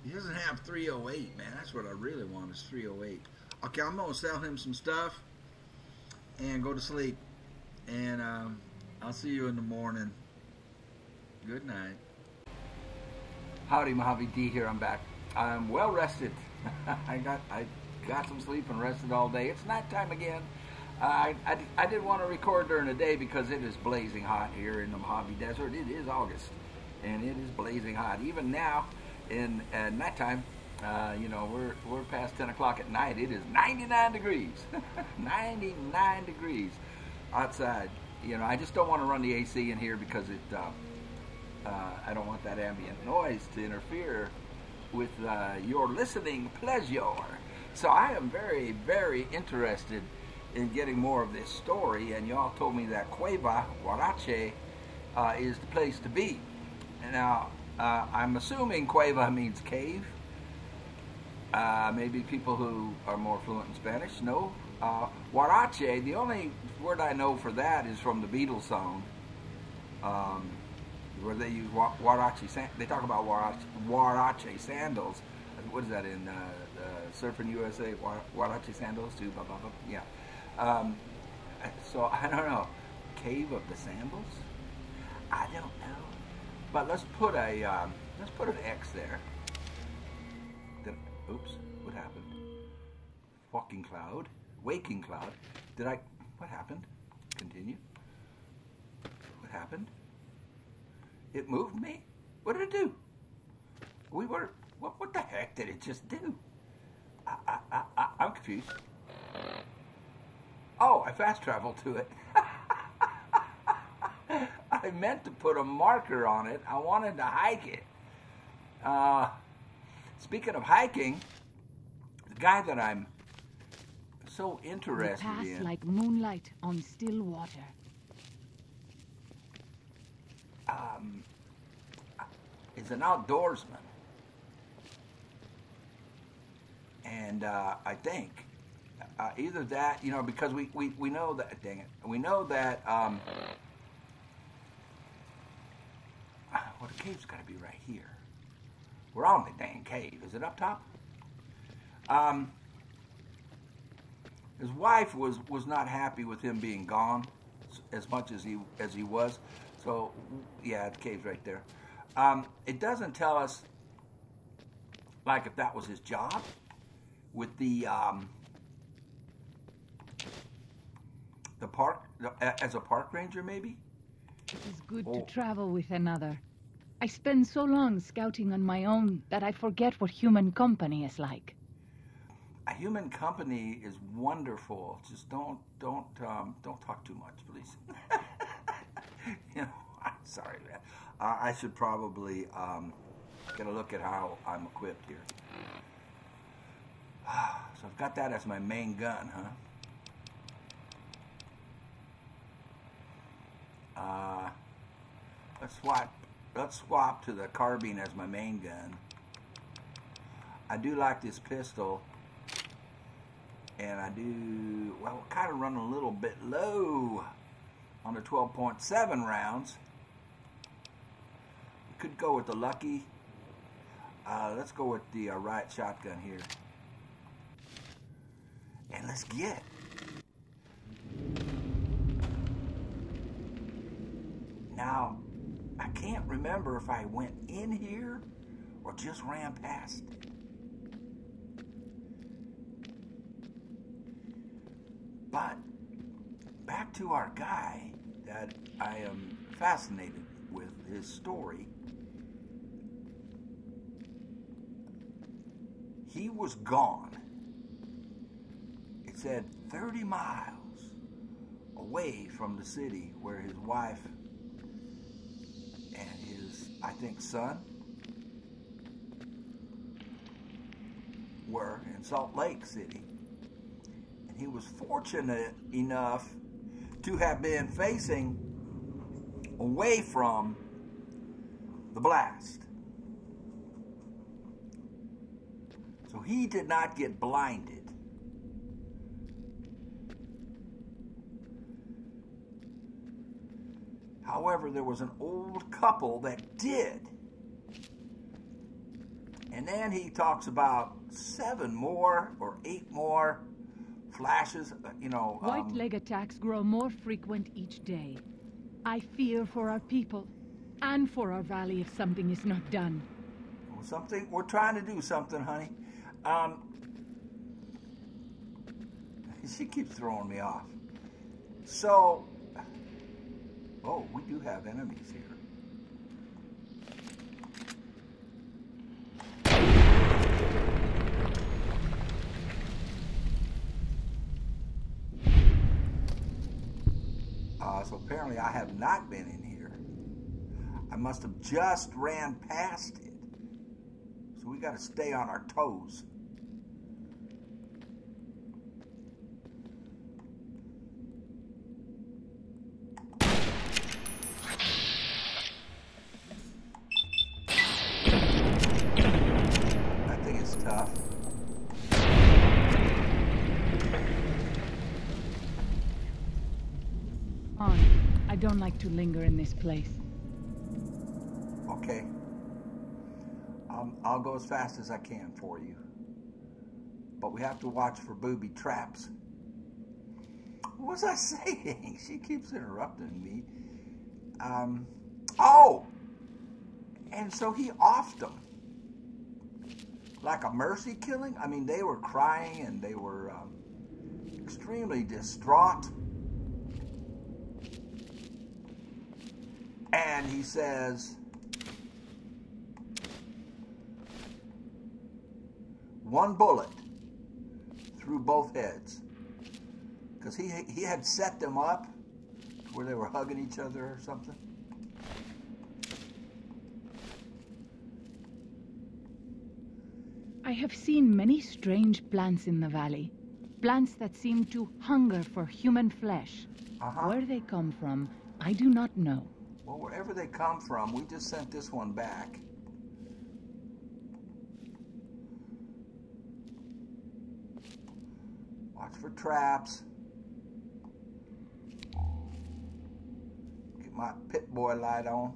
He doesn't have 308, man. That's what I really want is 308. Okay, I'm going to sell him some stuff and go to sleep. And I'll see you in the morning. Good night. Howdy, Mojave D here. I'm back. I'm well rested. I got some sleep and rested all day. It's nighttime again. I did want to record during the day because it is blazing hot here in the Mojave Desert. It is August, and it is blazing hot. Even now, in nighttime, you know, we're past 10 o'clock at night. It is 99 degrees, 99 degrees outside. You know, I just don't want to run the AC in here because it. I don't want that ambient noise to interfere with your listening pleasure. So I am very, very interested in getting more of this story, and y'all told me that Cueva Guarache is the place to be. Now, I'm assuming Cueva means cave. Maybe people who are more fluent in Spanish know. Guarache, the only word I know for that is from the Beatles song, where they use Guarache. They talk about Guarache sandals. What is that in Surfing USA? Guarache sandals too. Blah blah blah. Yeah. So I don't know. Cave of the Sandals? I don't know. But let's put an X there. Oops, what happened? Walking cloud, waking cloud. What happened? Continue. What happened? It moved me? What did it do? What the heck did it just do? I'm confused. Oh, I fast traveled to it. I meant to put a marker on it. I wanted to hike it. Speaking of hiking, the guy that I'm so interested we pass in... like moonlight on still water. is an outdoorsman. And I think either that, you know, because we know that, dang it, we know that, well, the cave's got to be right here. We're on the dang cave. Is it up top? His wife was not happy with him being gone as much as he was. So yeah, the cave's right there. It doesn't tell us like if that was his job with the park as a park ranger, maybe. It is good to travel with another. I spend so long scouting on my own that I forget what human company is like. A human company is wonderful. Just don't talk too much, please. You know, I'm sorry, man. I should probably get a look at how I'm equipped here. So I've got that as my main gun, huh? Let's swap to the carbine as my main gun. I do like this pistol, and I do, well, kind of run a little bit low on the 12.7 rounds. We could go with the Lucky. Let's go with the riot shotgun here. And let's get. Now, I can't remember if I went in here or just ran past it. But back to our guy that I am fascinated with his story. He was gone. It said 30 miles away from the city where his wife and his, I think, son were in Salt Lake City. And he was fortunate enough to have been facing away from the blast. So he did not get blinded. However, there was an old couple that did. And then he talks about 7 more or 8 more flashes, you know. White leg attacks grow more frequent each day. I fear for our people and for our valley if something is not done. Something, we're trying to do something, honey. She keeps throwing me off. So, oh, we do have enemies here. So apparently I have not been in here. I must have just ran past it. So we got to stay on our toes. That thing is tough. On. I don't like to linger in this place. Okay. I'll go as fast as I can for you. But we have to watch for booby traps. What was I saying? She keeps interrupting me. Oh! And so he offed them. Like a mercy killing? I mean, they were crying and they were extremely distraught. And he says, one bullet through both heads. Because he had set them up where they were hugging each other or something. I have seen many strange plants in the valley. Plants that seem to hunger for human flesh. Where they come from, I do not know. Well, wherever they come from, we just sent this one back. Watch for traps. Get my pit boy light on.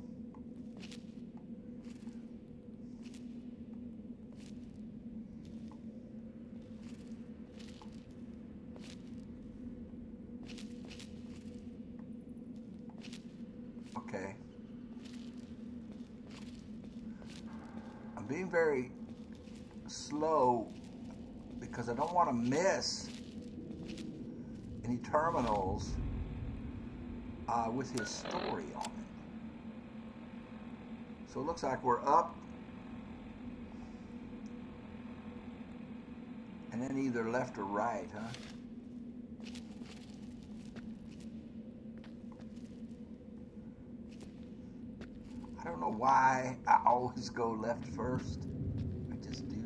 going very slow because I don't want to miss any terminals with his story on it. So it looks like we're up and then either left or right, huh? I don't know why I always go left first. I just do.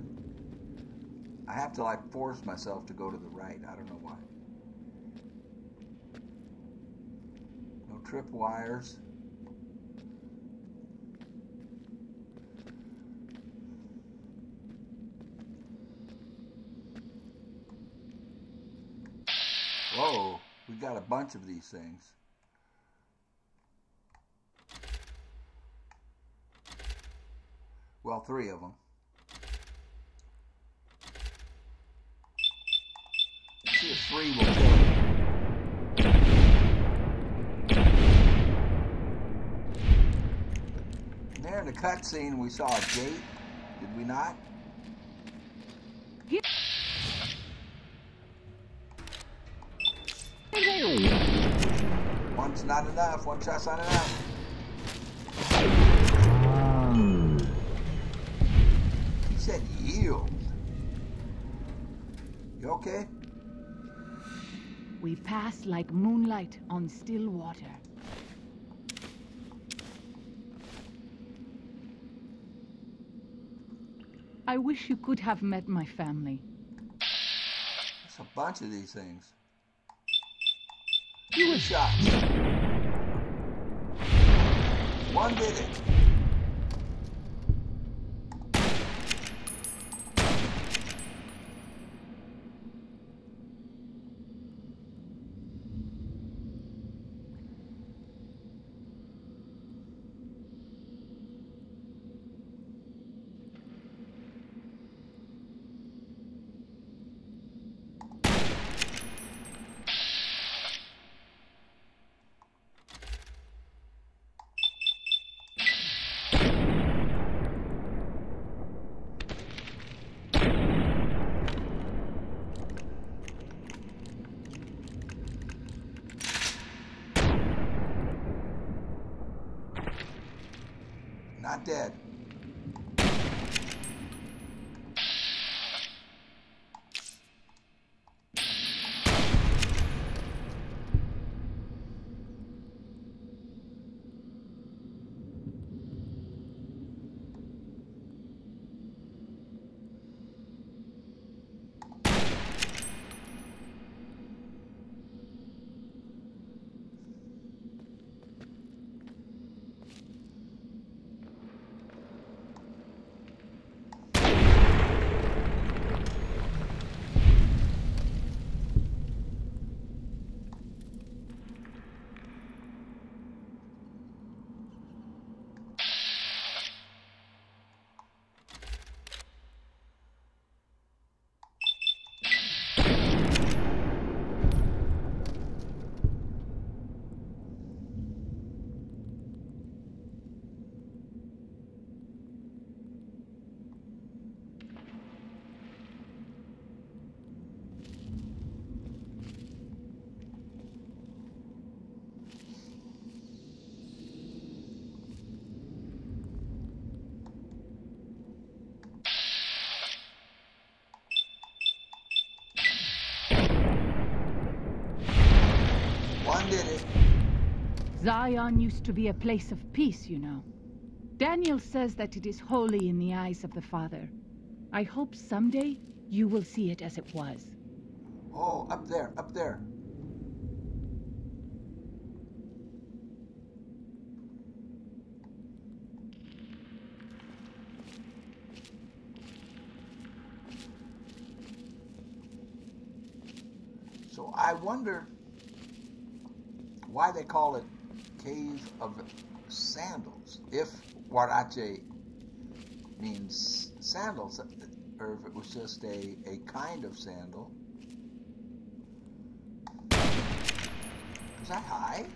I have to like force myself to go to the right. I don't know why. No trip wires. Whoa, we got a bunch of these things. Well, 3 of them. Let's see if 3 will kill it. And there in the cutscene, we saw a gate. Did we not? One's not enough. One shot's not enough. He said yield. You okay? We pass like moonlight on still water. I wish you could have met my family. There's a bunch of these things. You were shots. One did it. Not dead. Did it. Zion used to be a place of peace, you know. Daniel says that it is holy in the eyes of the Father. I hope someday you will see it as it was. Oh, up there, up there. So I wonder why they call it Cave of Sandals. If Guarache means sandals, or if it was just a kind of sandal. Was I high?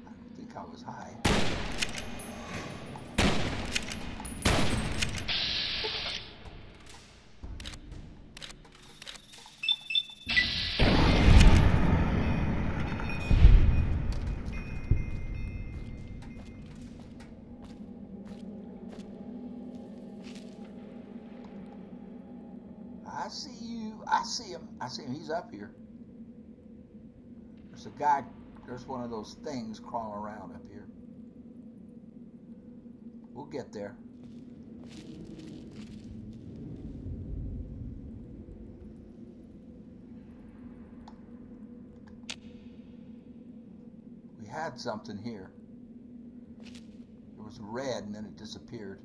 I don't think I was high. I see you. I see him. I see him. He's up here. There's a guy. There's one of those things crawling around up here. We'll get there. We had something here. It was red and then it disappeared.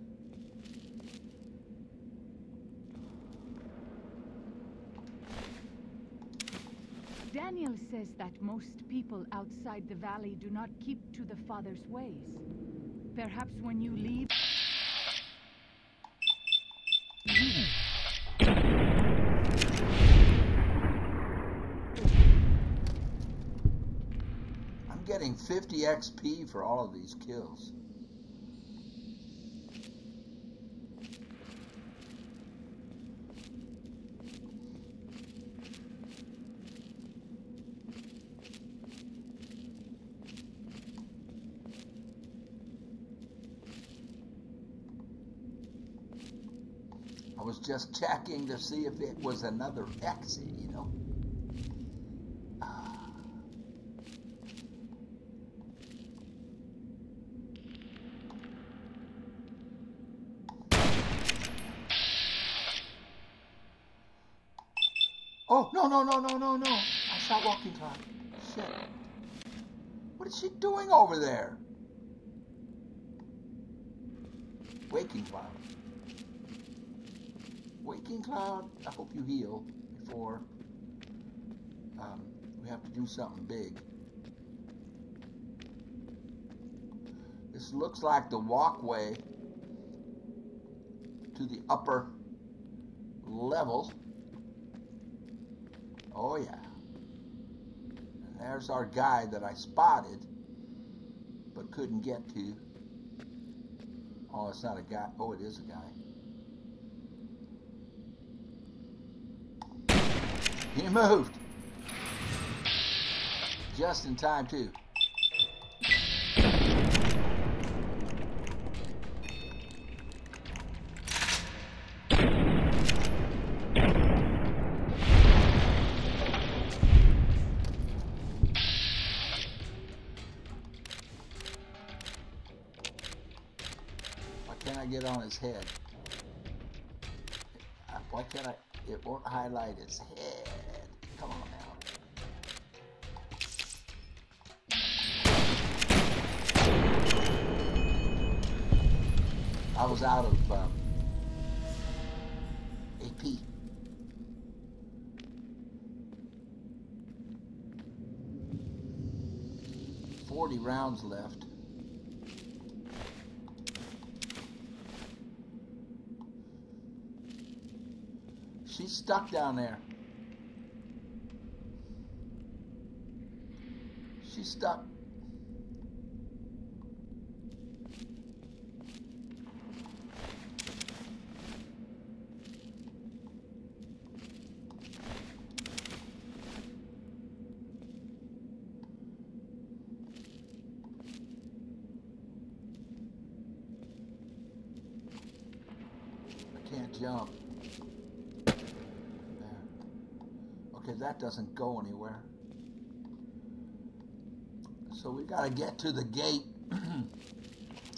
Daniel says that most people outside the valley do not keep to the Father's ways. Perhaps when you leave... I'm getting 50 XP for all of these kills. I was just checking to see if it was another exit, you know. Oh, no. I saw walking cloud. Shit. What is she doing over there? Waking cloud. Waking cloud, I hope you heal before we have to do something big. This looks like the walkway to the upper level. Oh yeah. And there's our guy that I spotted but couldn't get to. Oh, it's not a guy. Oh, it is a guy. He moved. Just in time, too. Why can't I get on his head? Why can't I? It won't highlight his head. Come on now. I was out of AP. $40 rounds left. She's stuck down there. She's stuck. I can't jump. Okay, that doesn't go anywhere. So we gotta get to the gate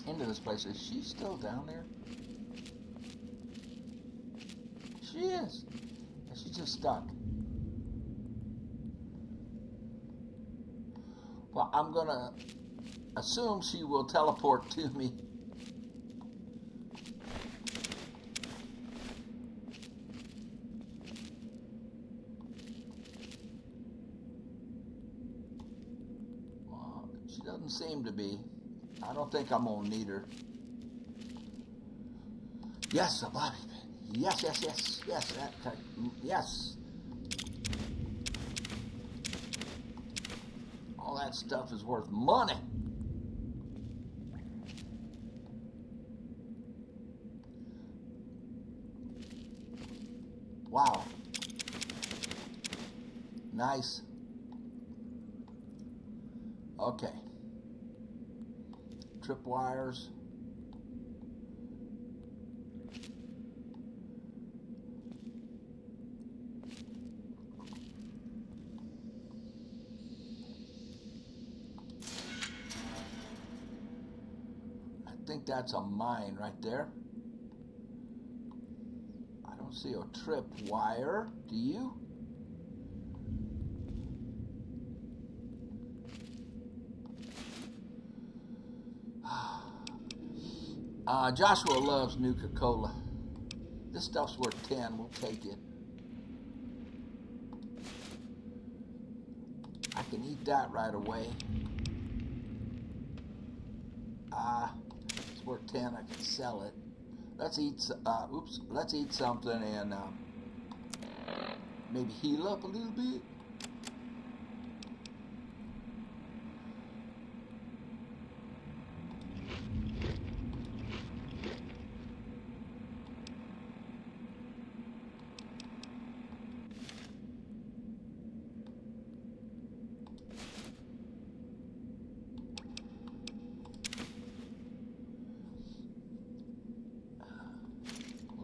into this place. Is she still down there? She is. And she's just stuck. Well, I'm gonna assume she will teleport to me. Doesn't seem to be. I don't think I'm gonna need her. Yes, a body pin. Yes. Yes. All that stuff is worth money. Wow. Nice. Okay. Tripwires. think that's a mine right there. I don't see a trip wire. Do you? Joshua loves Nuka-Cola. This stuff's worth 10. We'll take it. I can eat that right away. It's worth 10. I can sell it. Let's eat. Let's eat something and maybe heal up a little bit.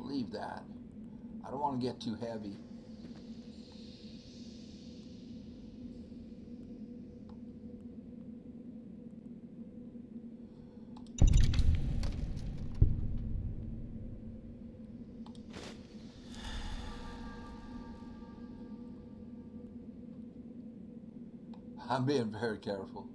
Leave that. I don't want to get too heavy. I'm being very careful.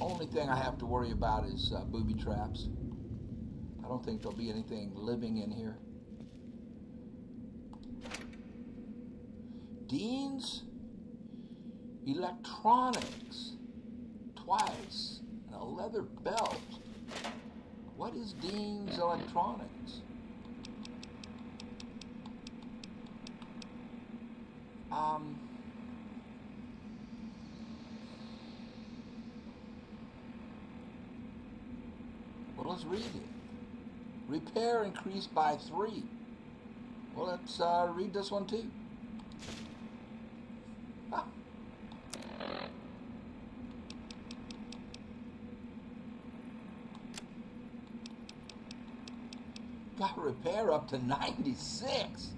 Only thing I have to worry about is booby traps. I don't think there'll be anything living in here. Dean's Electronics. Twice. And a leather belt. What is Dean's Electronics? Well, let's read it. Repair increased by 3. Well, let's read this one too. Ah. Got repair up to 96.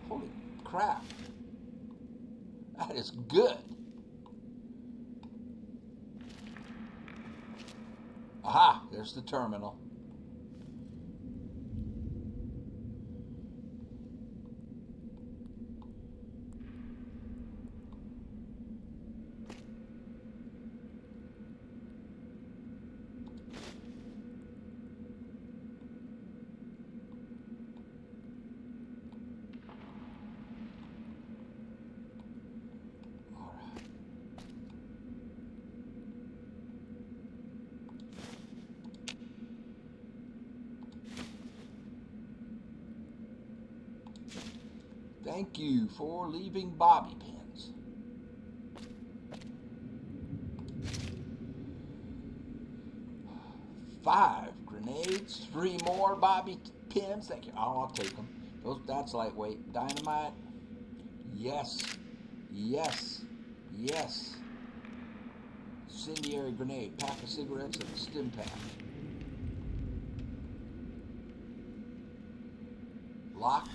Holy crap. That is good. Aha, there's the terminal. Thank you for leaving bobby pins. Five grenades, 3 more bobby pins. Thank you. Oh, I'll take them. That's lightweight. Dynamite. Yes. Yes. Yes. Incendiary grenade. Pack of cigarettes and a stim pack. Locked.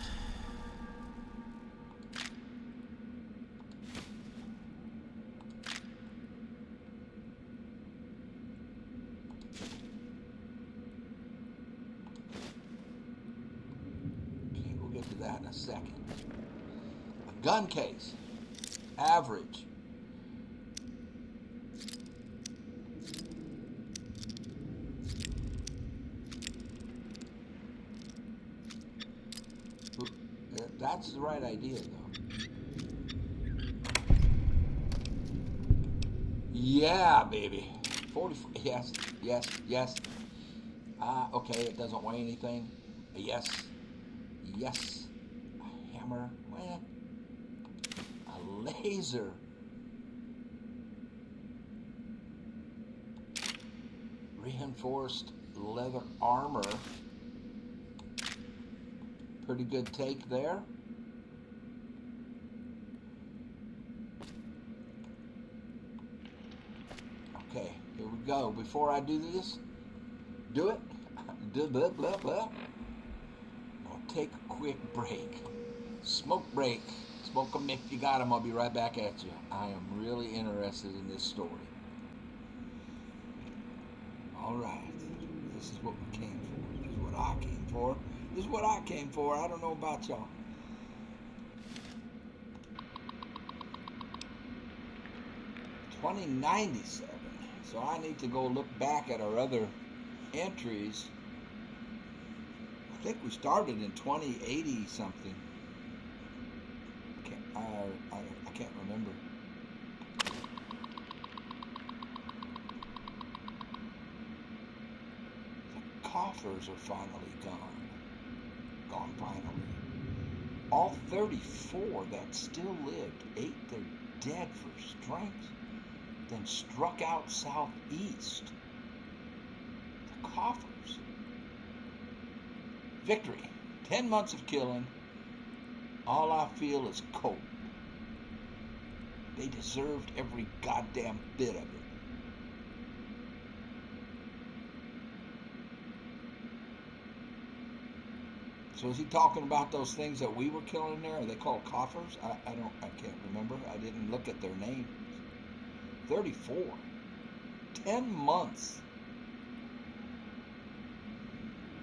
in a second. A gun case, average. That's the right idea, though. Yeah, baby. 44. Yes, yes, yes. Okay, it doesn't weigh anything. Yes, yes. A hammer. Well, a laser. Reinforced leather armor. Pretty good take there. Okay, here we go. Before I do this, do it. Do blah, blah, blah. I'll take a quick break. Smoke break. Smoke them if you got them. I'll be right back at you. I am really interested in this story. All right. This is what we came for. This is what I came for. This is what I came for. I don't know about y'all. $20.97. So I need to go look back at our other entries. I think we started in 2080 something. I can't remember. The coffers are finally gone. Gone finally. All 34 that still lived ate their dead for strength, then struck out southeast. The coffers. Victory. 10 months of killing. All I feel is cold. They deserved every goddamn bit of it. So is he talking about those things that we were killing there? Are they called coffers? I can't remember. I didn't look at their names. 34. 10 months.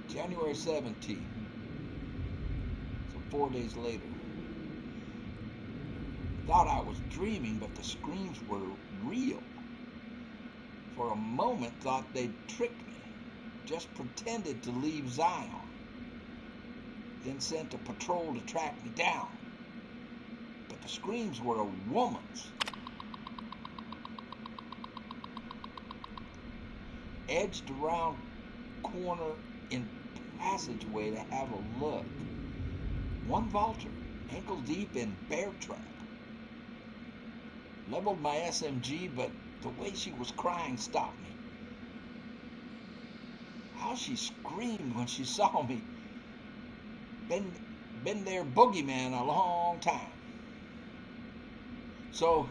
January 17th. So 4 days later. Thought I was dreaming, but the screams were real. For a moment, thought they'd tricked me. Just pretended to leave Zion. Then sent a patrol to track me down. But the screams were a woman's. Edged around corner in passageway to have a look. One vaulter, ankle deep in bear trap. Leveled my SMG, but the way she was crying stopped me. How she screamed when she saw me. Been their boogeyman a long time. So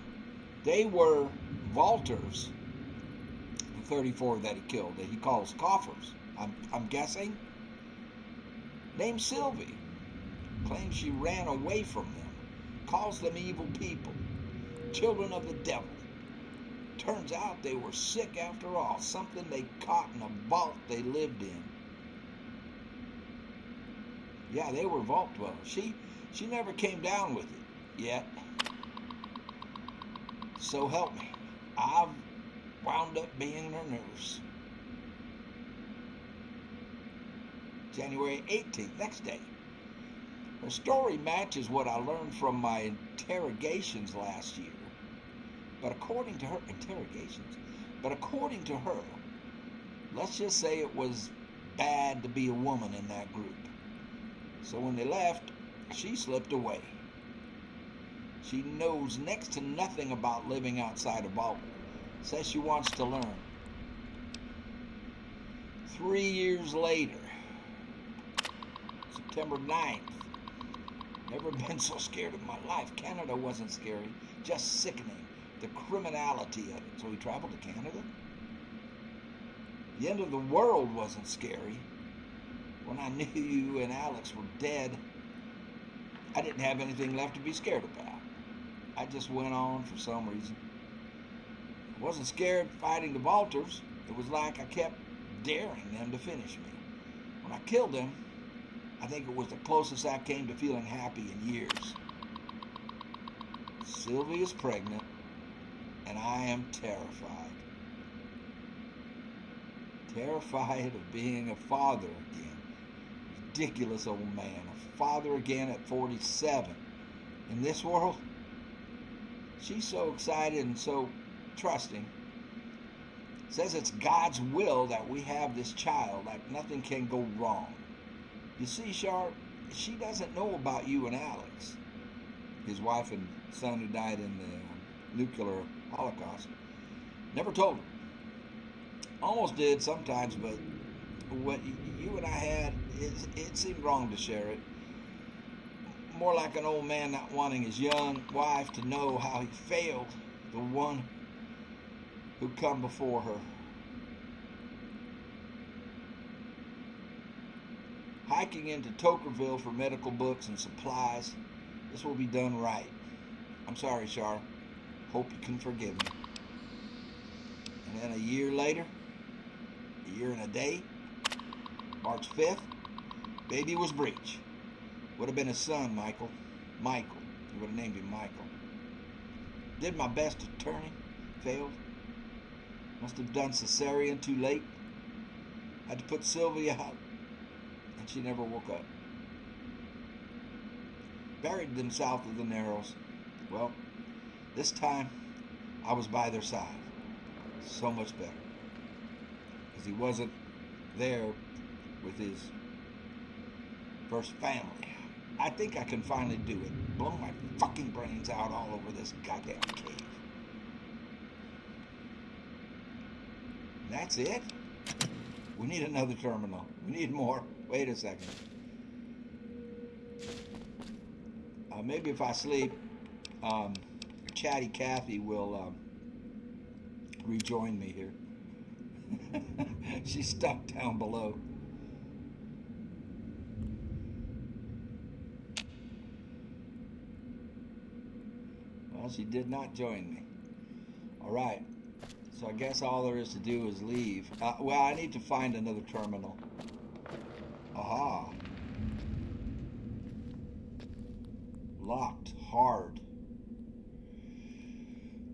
they were vaulters, the 34 that he killed, that he calls coffers, I'm guessing. Named Sylvie. Claims she ran away from them. Calls them evil people. Children of the devil. Turns out they were sick after all. Something they caught in a vault they lived in. Yeah, they were vault dwellers. She never came down with it yet. So help me. I've wound up being her nurse. January 18th, next day. Her story matches what I learned from my interrogations last year. But according to her, let's just say it was bad to be a woman in that group. So when they left, she slipped away. She knows next to nothing about living outside a vault. Says she wants to learn. 3 years later, September 9th. Never been so scared in my life. Canada wasn't scary, just sickening. The criminality of it. So he traveled to Canada? The end of the world wasn't scary. When I knew you and Alex were dead, I didn't have anything left to be scared about. I just went on for some reason. I wasn't scared fighting the vaulters. It was like I kept daring them to finish me. When I killed them, I think it was the closest I came to feeling happy in years. Sylvia's pregnant, and I am terrified. Terrified of being a father again. Ridiculous old man. A father again at 47. In this world, she's so excited and so trusting. Says it's God's will that we have this child, like nothing can go wrong. You see, Sharp, she doesn't know about you and Alex, his wife and son who died in the nuclear holocaust. Never told her. Almost did sometimes, but what you and I had, it seemed wrong to share it. More like an old man not wanting his young wife to know how he failed the one who come before her. Hiking into Tokerville for medical books and supplies. This will be done right. I'm sorry, Char. Hope you can forgive me. And then a year later, a year and a day, March 5th, baby was breech. Would have been his son, Michael. Michael. He would have named him Michael. Did my best to turn him. Failed. Must have done cesarean too late. Had to put Sylvia out. And she never woke up. Buried them south of the Narrows. Well, this time I was by their side. So much better. Because he wasn't there with his first family. I think I can finally do it. Blow my fucking brains out all over this goddamn cave. That's it? We need another terminal. We need more. Wait a second. Maybe if I sleep, Chatty Cathy will rejoin me here. She's stuck down below. Well, she did not join me. All right. So I guess all there is to do is leave. Well, I need to find another terminal. Aha. Locked hard.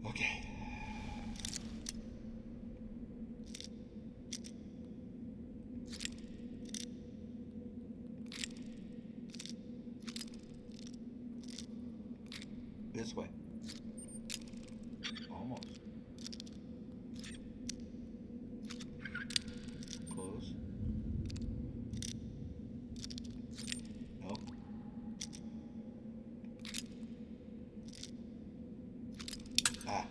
Okay. This way. Almost. Close. Nope. Ah.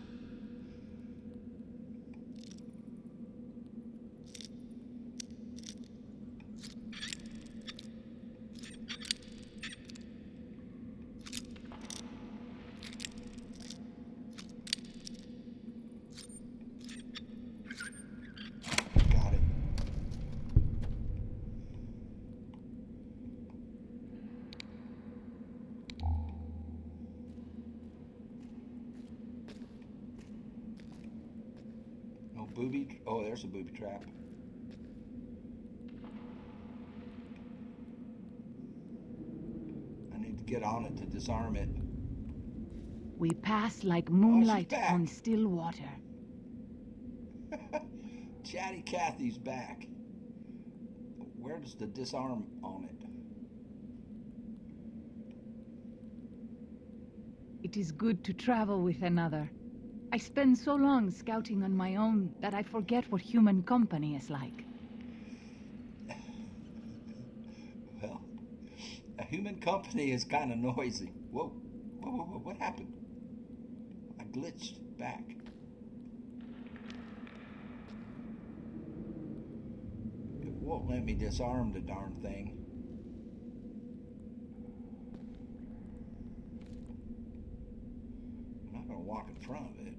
Got it. No booby. Oh, there's a booby trap. I need to get on it to disarm it. We pass like moonlight back. on still water. Chatty Cathy's back. Where does the disarm on it? It is good to travel with another. I spend so long scouting on my own that I forget what human company is like. Well, a human company is kind of noisy. Whoa, whoa, whoa, whoa, what happened? I glitched back. It won't let me disarm the darn thing. I'm not going to walk in front of it.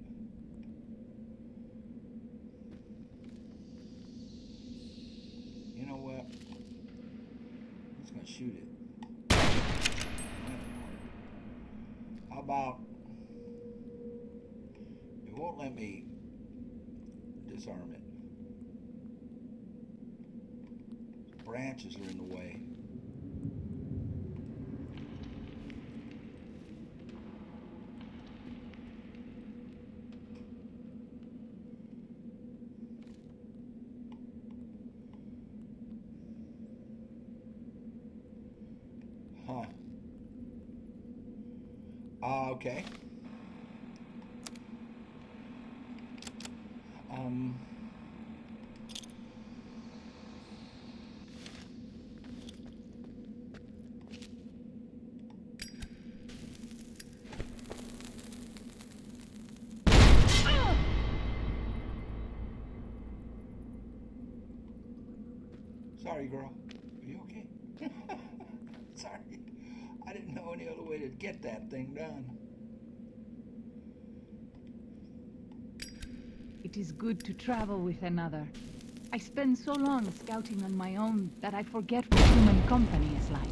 You know what? I'm just going to shoot it. How about... It won't let me disarm it. Branches are in the way. Okay. Sorry, girl. Are you okay? Sorry. I didn't know any other way to get that thing done. It is good to travel with another. I spend so long scouting on my own that I forget what human company is like.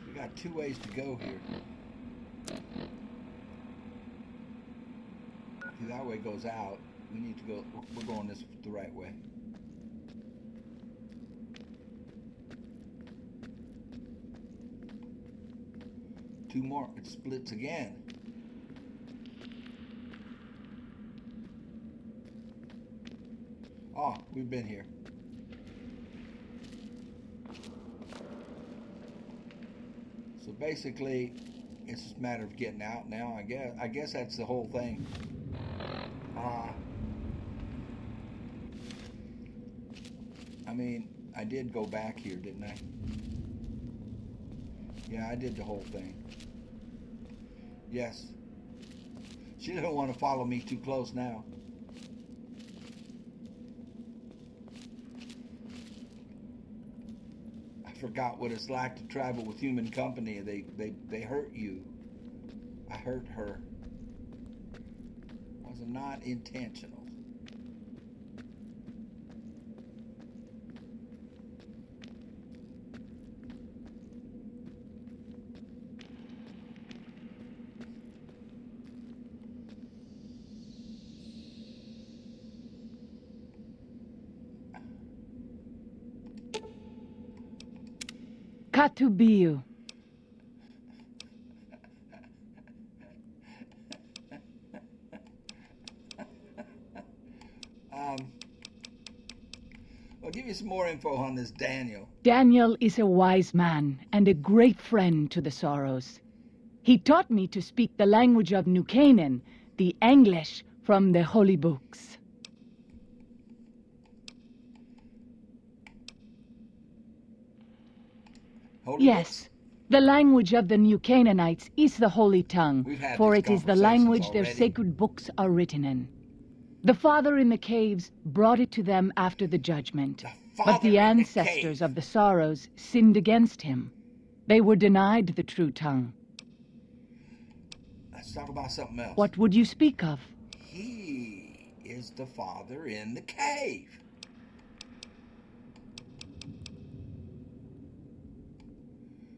We got 2 ways to go here. See, that way goes out. We need to go, we're going this the right way. Two more, it splits again. Oh, we've been here. So basically, it's just a matter of getting out now, I guess. I guess that's the whole thing. I mean, I did go back here, didn't I? Yeah, I did the whole thing. Yes. She doesn't want to follow me too close now. I forgot what it's like to travel with human company. They hurt you. I hurt her. It was not intentional. Katubiu. I'll give you some more info on this Daniel. Daniel is a wise man and a great friend to the Sorrows. He taught me to speak the language of New Canaan, the English from the holy books. Yes, the language of the New Canaanites is the holy tongue, for it is the language their sacred books are written in. The father in the caves brought it to them after the judgment, but the ancestors of the Sorrows sinned against him. They were denied the true tongue. Let's talk about something else. What would you speak of? He is the father in the cave.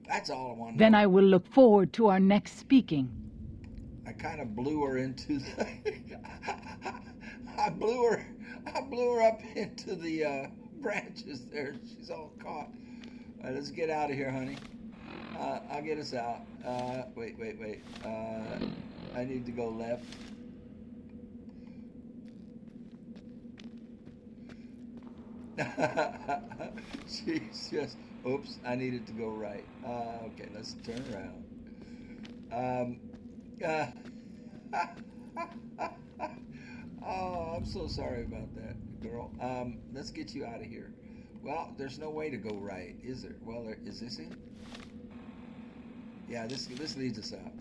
That's all I want to know. Then I will look forward to our next speaking. I kind of blew her into the... I blew her up into the branches there. She's all caught. All right, let's get out of here, honey. I'll get us out. Wait. I need to go left. She's just... Oops, I needed to go right. Okay, let's turn around. Oh, I'm so sorry about that, girl. Let's get you out of here. Well, there's no way to go right, is there? Well, is this it? Yeah, this leads us out.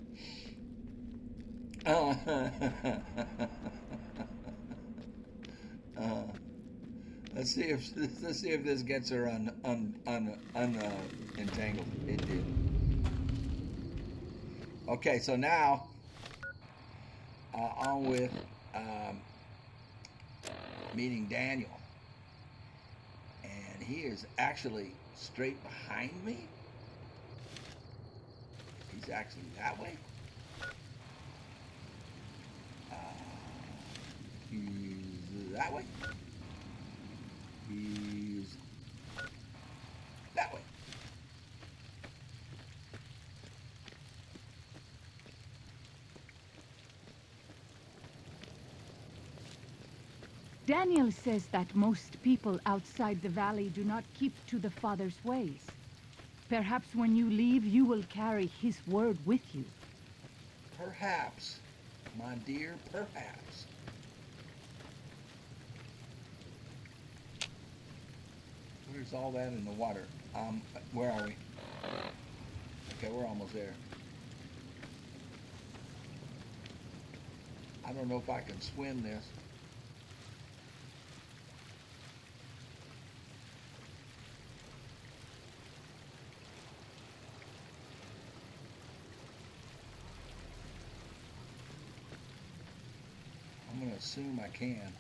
Let's see if this gets her entangled. It did. Okay, so now on with meeting Daniel, and he is actually straight behind me. He's actually that way. He's that way. He's that way. Daniel says that most people outside the valley do not keep to the Father's ways. Perhaps when you leave, you will carry his word with you. Perhaps, my dear, perhaps. Where's all that in the water? Where are we? Okay, we're almost there. I don't know if I can swim this. I'm going to assume I can.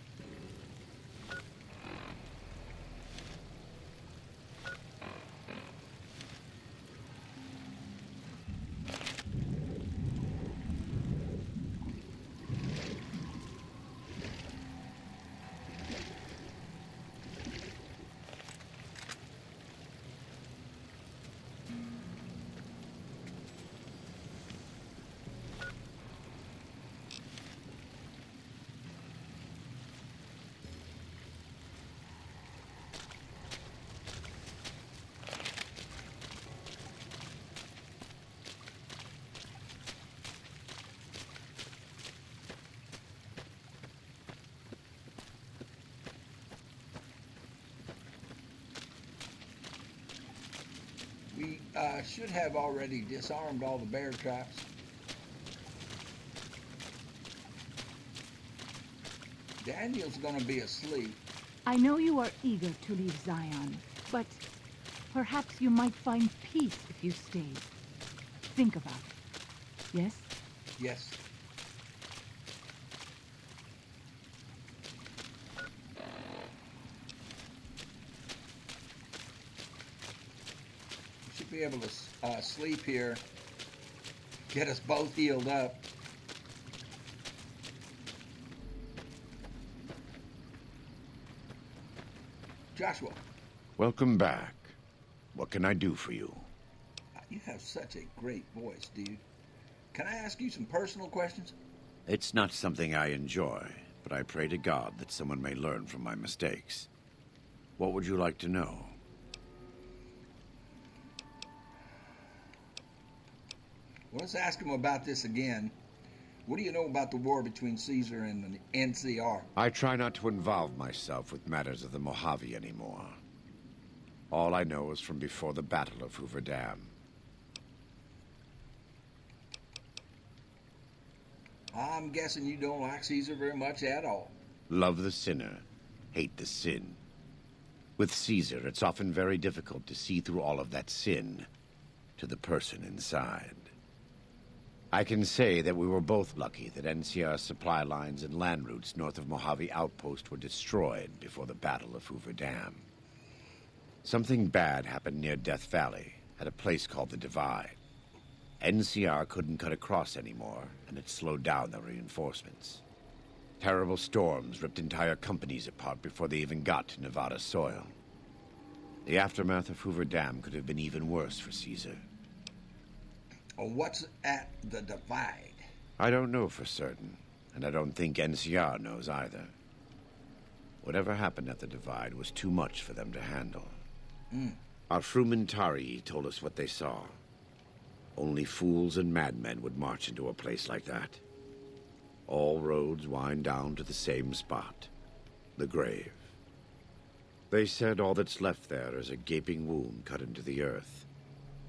We should have already disarmed all the bear traps. Daniel's going to be asleep. I know you are eager to leave Zion, but perhaps you might find peace if you stay. Think about it. Yes? Yes. Be able to sleep here, get us both healed up. Joshua. Welcome back. What can I do for you? You have such a great voice, dude. Can I ask you some personal questions? It's not something I enjoy, but I pray to God that someone may learn from my mistakes. What would you like to know? Well, let's ask him about this again. What do you know about the war between Caesar and the NCR? I try not to involve myself with matters of the Mojave anymore. All I know is from before the Battle of Hoover Dam. I'm guessing you don't like Caesar very much at all. Love the sinner, hate the sin. With Caesar, it's often very difficult to see through all of that sin to the person inside. I can say that we were both lucky that NCR's supply lines and land routes north of Mojave Outpost were destroyed before the Battle of Hoover Dam. Something bad happened near Death Valley, at a place called the Divide. NCR couldn't cut across anymore, and it slowed down their reinforcements. Terrible storms ripped entire companies apart before they even got to Nevada soil. The aftermath of Hoover Dam could have been even worse for Caesar. What's at the Divide? I don't know for certain, and I don't think NCR knows either. Whatever happened at the Divide was too much for them to handle. Our Frumentari told us what they saw. Only fools and madmen would march into a place like that. All roads wind down to the same spot, the grave. They said all that's left there is a gaping wound cut into the earth,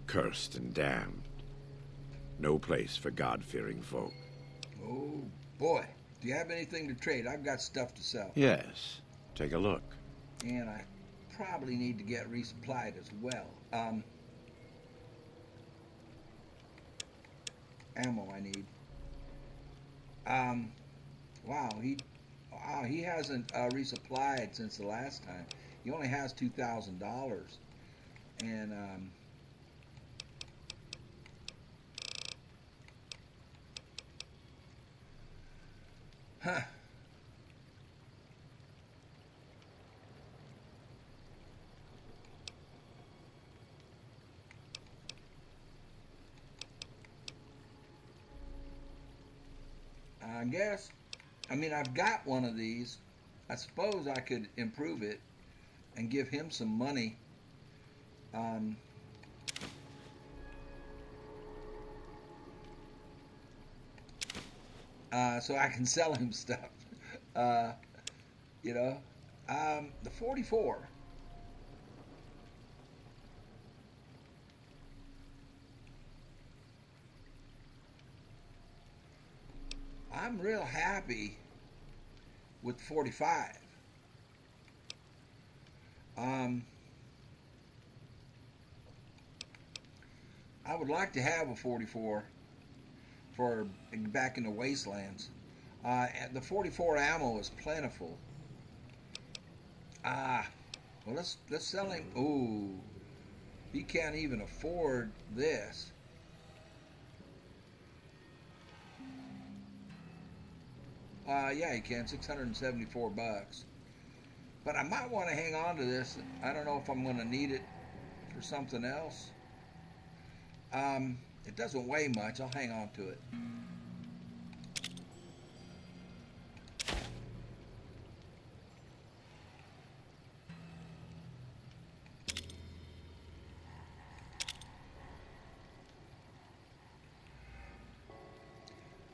cursed and damned. No place for God-fearing folk. Oh, boy. Do you have anything to trade? I've got stuff to sell. Yes. Take a look. And I probably need to get resupplied as well. Ammo I need. Wow, he hasn't resupplied since the last time. He only has $2,000. And huh. I guess, I mean, I've got one of these. I suppose I could improve it and give him some money. So I can sell him stuff. You know, the 44. I'm real happy with 45. I would like to have a 44 for back in the wastelands. The 44 ammo is plentiful. Well, let's sell him. Ooh, he can't even afford this. Yeah, he can. 674 bucks. But I might want to hang on to this. I don't know if I'm going to need it for something else. It doesn't weigh much. I'll hang on to it.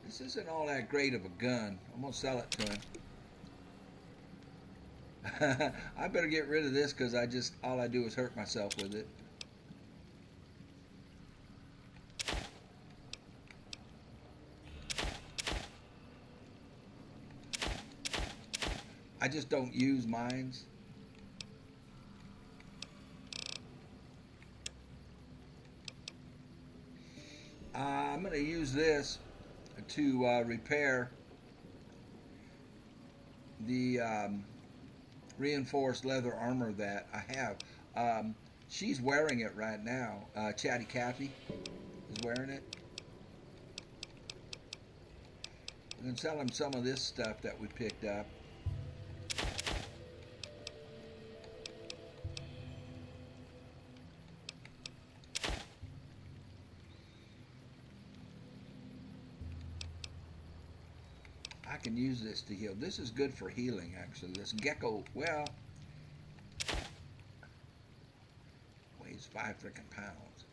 This isn't all that great of a gun. I'm going to sell it to him. I better get rid of this because all I do is hurt myself with it. I just don't use mines. I'm going to use this to repair the reinforced leather armor that I have. She's wearing it right now. Chatty Cathy is wearing it. I'm going to sell him some of this stuff that we picked up. I can use this to heal. This is good for healing, actually. This gecko, well, weighs 5 freaking pounds.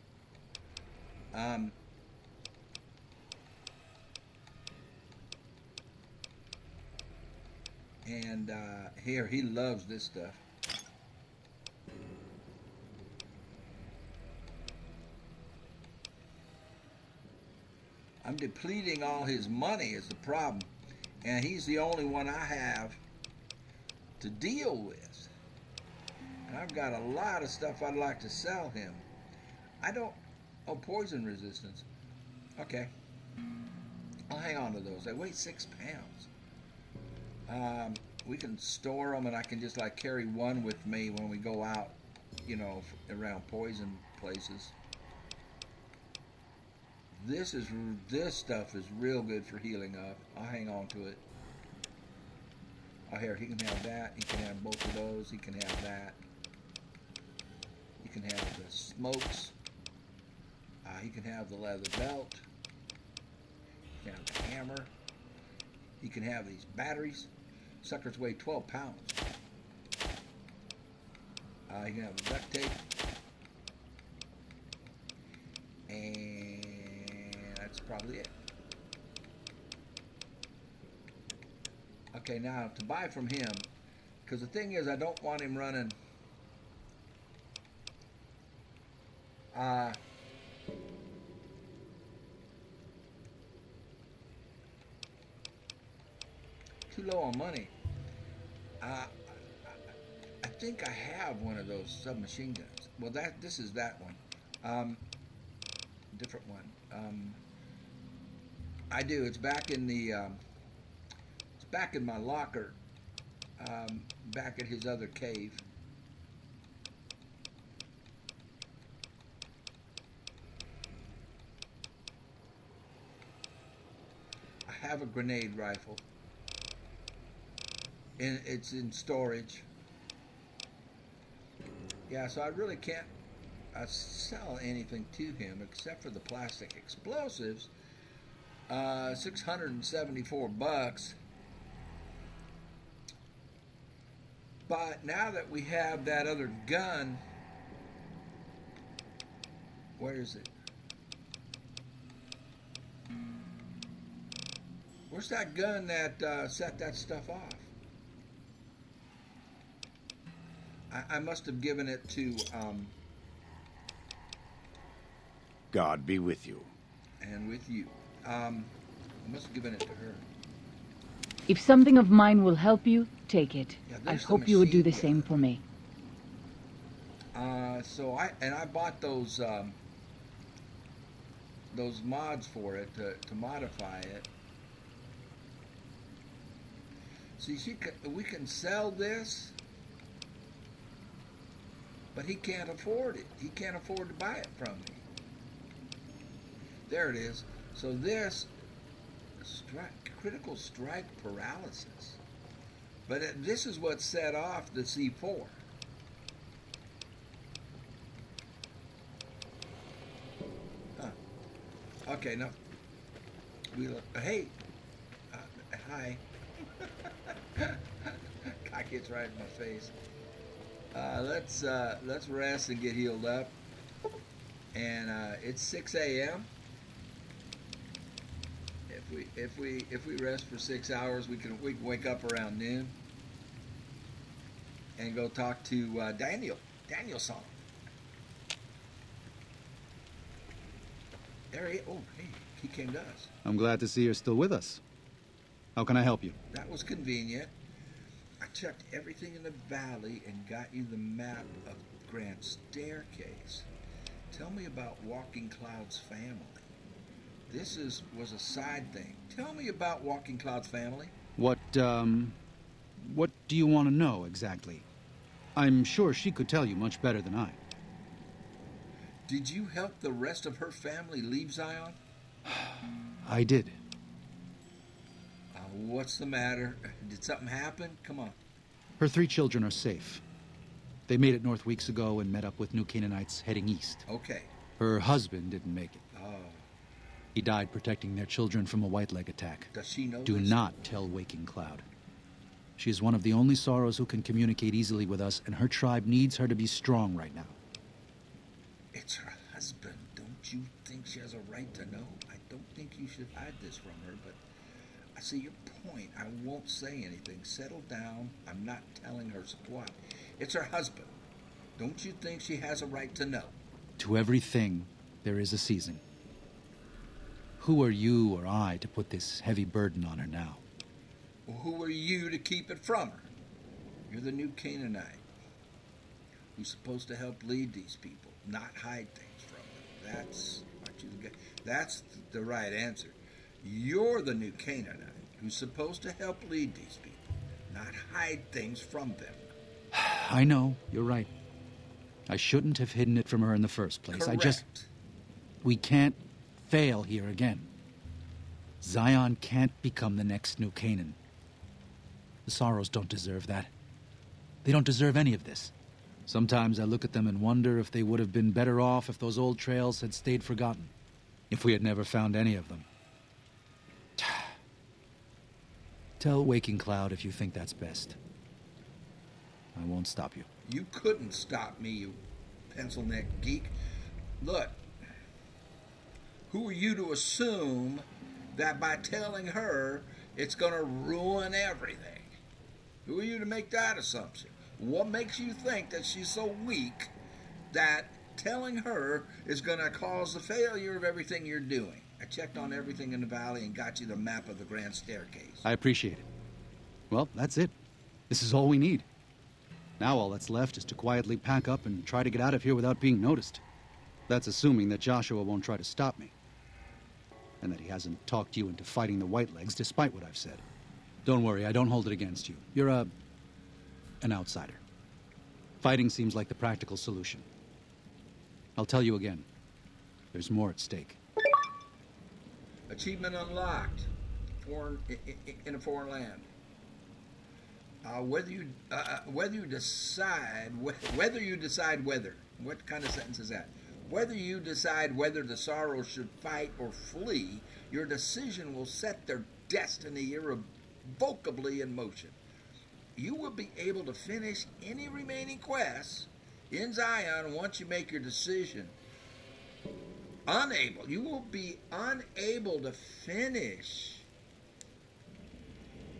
And here, he loves this stuff. I'm depleting all his money is the problem. And he's the only one I have to deal with. And I've got a lot of stuff I'd like to sell him. Oh, poison resistance. Okay. I'll hang on to those. They weigh 6 pounds. We can store them, and I can just like carry one with me when we go out, you know, around poison places. This stuff is real good for healing up. I'll hang on to it. Oh, here, he can have that. He can have both of those. He can have that. He can have the smokes. He can have the leather belt. He can have the hammer. He can have these batteries. Suckers weigh 12 pounds. He can have the duct tape. And that's probably it. Okay, now to buy from him, because the thing is, I don't want him running too low on money. I think I have one of those submachine guns. Well, this is that one. Different one. I do. It's back in the. It's back in my locker. Back at his other cave. I have a grenade rifle. And it's in storage. Yeah, so I really can't sell anything to him except for the plastic explosives. $674. But now that we have that other gun, where is it? Where's that gun that set that stuff off? I must have given it to, God be with you. And with you. I must have given it to her. If something of mine will help you, take it. Yeah, I hope you would do the gun. same for me. So I bought those mods for it to modify it. See, we can sell this, but he can't afford it. He can't afford to buy it from me. There it is. So this critical strike paralysis. But this is what set off the C4. Huh. Okay, now hey, hi. Guy gets right in my face. Let's rest and get healed up. And it's 6 a.m. If we rest for 6 hours, we can wake up around noon and go talk to Daniel-san. There he. Oh, hey, he came to us. I'm glad to see you're still with us. How can I help you? That was convenient. I checked everything in the valley and got you the map of the Grand Staircase. Tell me about Walking Cloud's family. This was a side thing. Tell me about Walking Cloud's family. What do you want to know exactly? I'm sure she could tell you much better than I. Did you help the rest of her family leave Zion? I did. What's the matter? Did something happen? Come on. Her 3 children are safe. They made it north weeks ago and met up with new Canaanites heading east. Okay. Her husband didn't make it. Oh. He died protecting their children from a white leg attack. Does she know Do this? not tell Waking Cloud. She is one of the only Sorrows who can communicate easily with us, and her tribe needs her to be strong right now. It's her husband. Don't you think she has a right to know? I don't think you should hide this from her, but I see your point. I won't say anything. Settle down. I'm not telling her what. It's her husband. Don't you think she has a right to know? To everything, there is a season. Who are you or I to put this heavy burden on her now? Well, who are you to keep it from her? You're the new Canaanite who's supposed to help lead these people, not hide things from them. That's the right answer. You're the new Canaanite who's supposed to help lead these people, not hide things from them. I know, you're right. I shouldn't have hidden it from her in the first place. Correct. We can't fail here again. Zion can't become the next New Canaan. The Sorrows don't deserve that. They don't deserve any of this. Sometimes I look at them and wonder if they would have been better off if those old trails had stayed forgotten. If we had never found any of them. Tell Waking Cloud if you think that's best. I won't stop you. You couldn't stop me, you pencil-neck geek. Look, who are you to assume that by telling her it's going to ruin everything? Who are you to make that assumption? What makes you think that she's so weak that telling her is going to cause the failure of everything you're doing? I checked on everything in the valley and got you the map of the Grand Staircase. I appreciate it. Well, that's it. This is all we need. Now all that's left is to quietly pack up and try to get out of here without being noticed. That's assuming that Joshua won't try to stop me. And that he hasn't talked you into fighting the Whitelegs despite what I've said. Don't worry, I don't hold it against you. You're an outsider. Fighting seems like the practical solution. I'll tell you again. There's more at stake. Achievement unlocked. In a foreign land. Whether you decide whether. What kind of sentence is that? Whether you decide whether the Sorrows should fight or flee, your decision will set their destiny irrevocably in motion. You will be able to finish any remaining quests in Zion once you make your decision. You will be unable to finish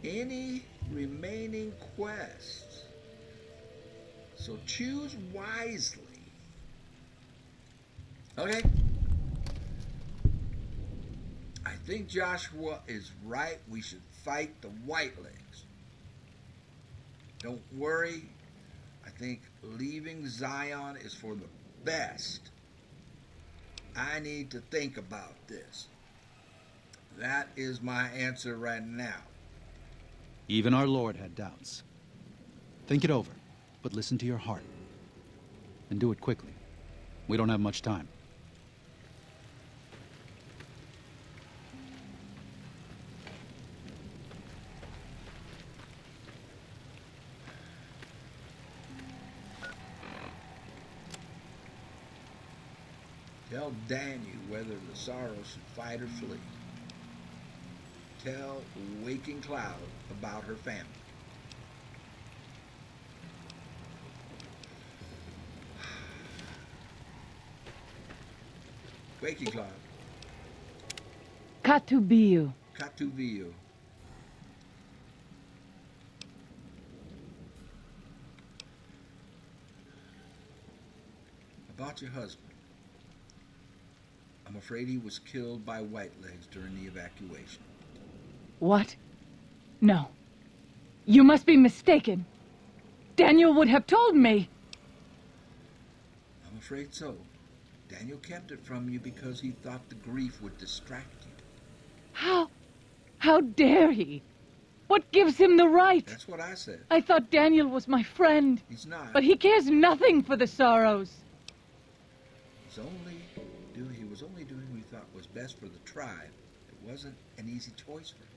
any remaining quests. So choose wisely. Okay. I think Joshua is right. We should fight the Whitelegs. Don't worry. I think leaving Zion is for the best. I need to think about this. That is my answer right now. Even our Lord had doubts. Think it over, but listen to your heart. And do it quickly. We don't have much time. Tell Daniel whether the Sorrows should fight or flee. Tell Waking Cloud about her family. Waking Cloud. Katubiu. Katubiu. About your husband. I'm afraid he was killed by Whitelegs during the evacuation. What? No. You must be mistaken. Daniel would have told me. I'm afraid so. Daniel kept it from you because he thought the grief would distract you. How dare he? What gives him the right? That's what I said. I thought Daniel was my friend. He's not. But he cares nothing for the Sorrows. He was only doing what he thought was best for the tribe. It wasn't an easy choice for him.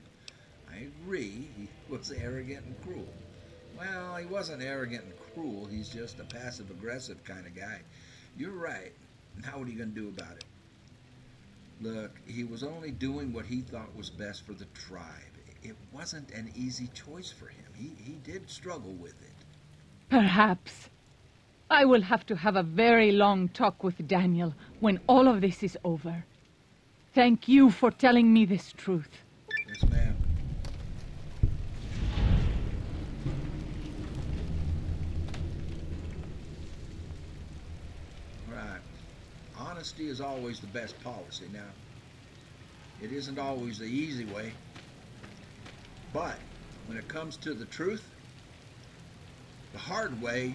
I agree, he was arrogant and cruel. Well, he wasn't arrogant and cruel. He's just a passive-aggressive kind of guy. You're right. Now what are you going to do about it? Look, he was only doing what he thought was best for the tribe. It wasn't an easy choice for him. He did struggle with it. Perhaps. I will have to have a very long talk with Daniel when all of this is over. Thank you for telling me this truth. Yes, ma'am. Right. Honesty is always the best policy. Now, it isn't always the easy way. But when it comes to the truth, the hard way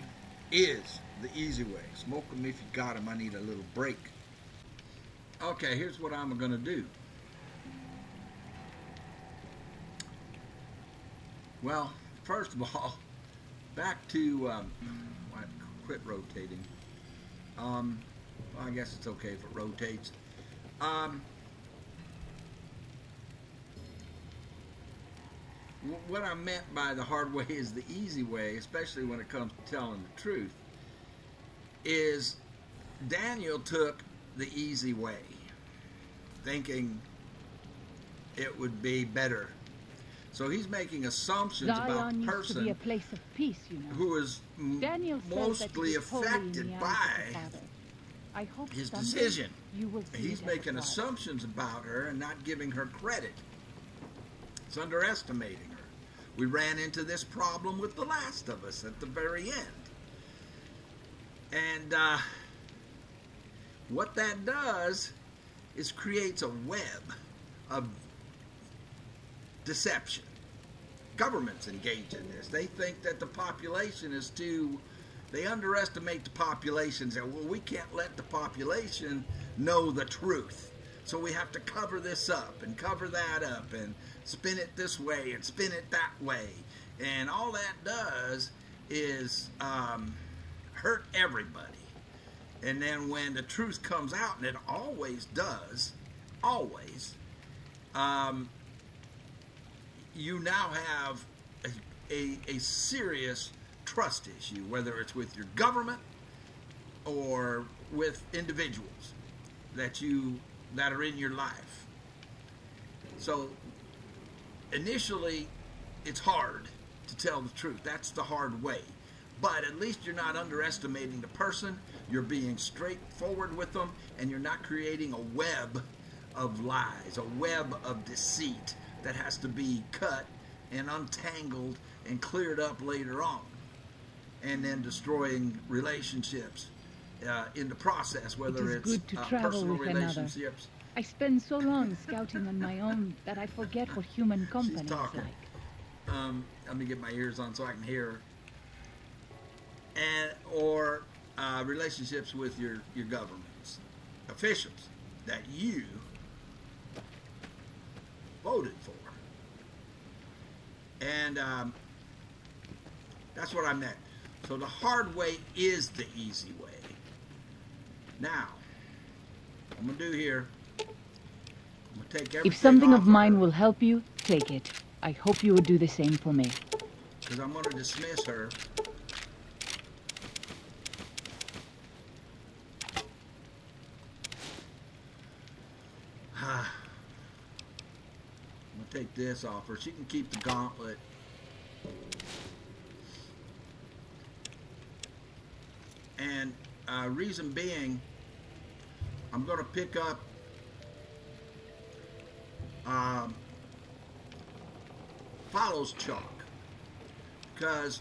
is the easy way. Smoke them if you got them. I need a little break. Okay, here's what I'm going to do. Well, first of all, back to quit rotating. Well, I guess it's okay if it rotates. What I meant by the hard way is the easy way, especially when it comes to telling the truth, is Daniel took the easy way, thinking it would be better. So he's making assumptions about the person to be a place of peace, you know. who is mostly affected by his decision. He's making assumptions about her and not giving her credit. It's underestimating her. We ran into this problem with The Last of Us at the very end. And what that does is creates a web of deception. governments engage in this. They think that the population is too... They underestimate the population. Say, well, we can't let the population know the truth. So we have to cover this up and cover that up and spin it this way and spin it that way. And all that does is hurt everybody. And then when the truth comes out, and it always does, always, you now have a serious trust issue, whether it's with your government or with individuals that are in your life. So initially, it's hard to tell the truth. That's the hard way. But at least you're not underestimating the person. You're being straightforward with them, and you're not creating a web of lies, a web of deceit that has to be cut and untangled and cleared up later on, and then destroying relationships in the process, whether it's personal relationships. I spend so long scouting on my own that I forget what human company is like. Let me get my ears on so I can hear. Or relationships with your governments, officials that you voted for. And that's what I meant. So the hard way is the easy way. Now, I'm going to do here, I'm going to take everything. If something of mine will help you, take it. I hope you would do the same for me. Because I'm going to dismiss her. I'm going to take this off her. She can keep the gauntlet. And reason being, I'm going to pick up follows chalk, because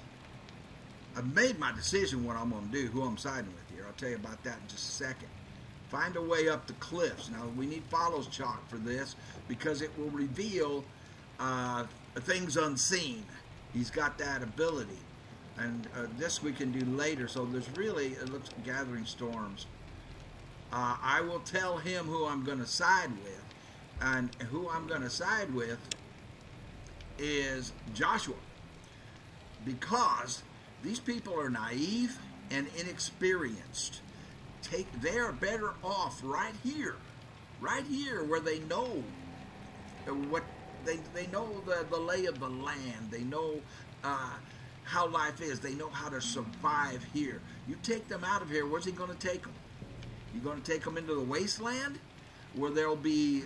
I've made my decision what I'm going to do, who I'm siding with here. I'll tell you about that in just a second. Find a way up the cliffs. Now, we need follows chalk for this because it will reveal things unseen. He's got that ability. And this we can do later. So there's really, it looks like gathering storms. I will tell him who I'm going to side with. And who I'm going to side with is Joshua. Because these people are naive and inexperienced. They're better off right here where they know what they know the lay of the land. They know how life is. They know how to survive here. You take them out of here, where's he going to take them? You're going to take them into the wasteland where there'll be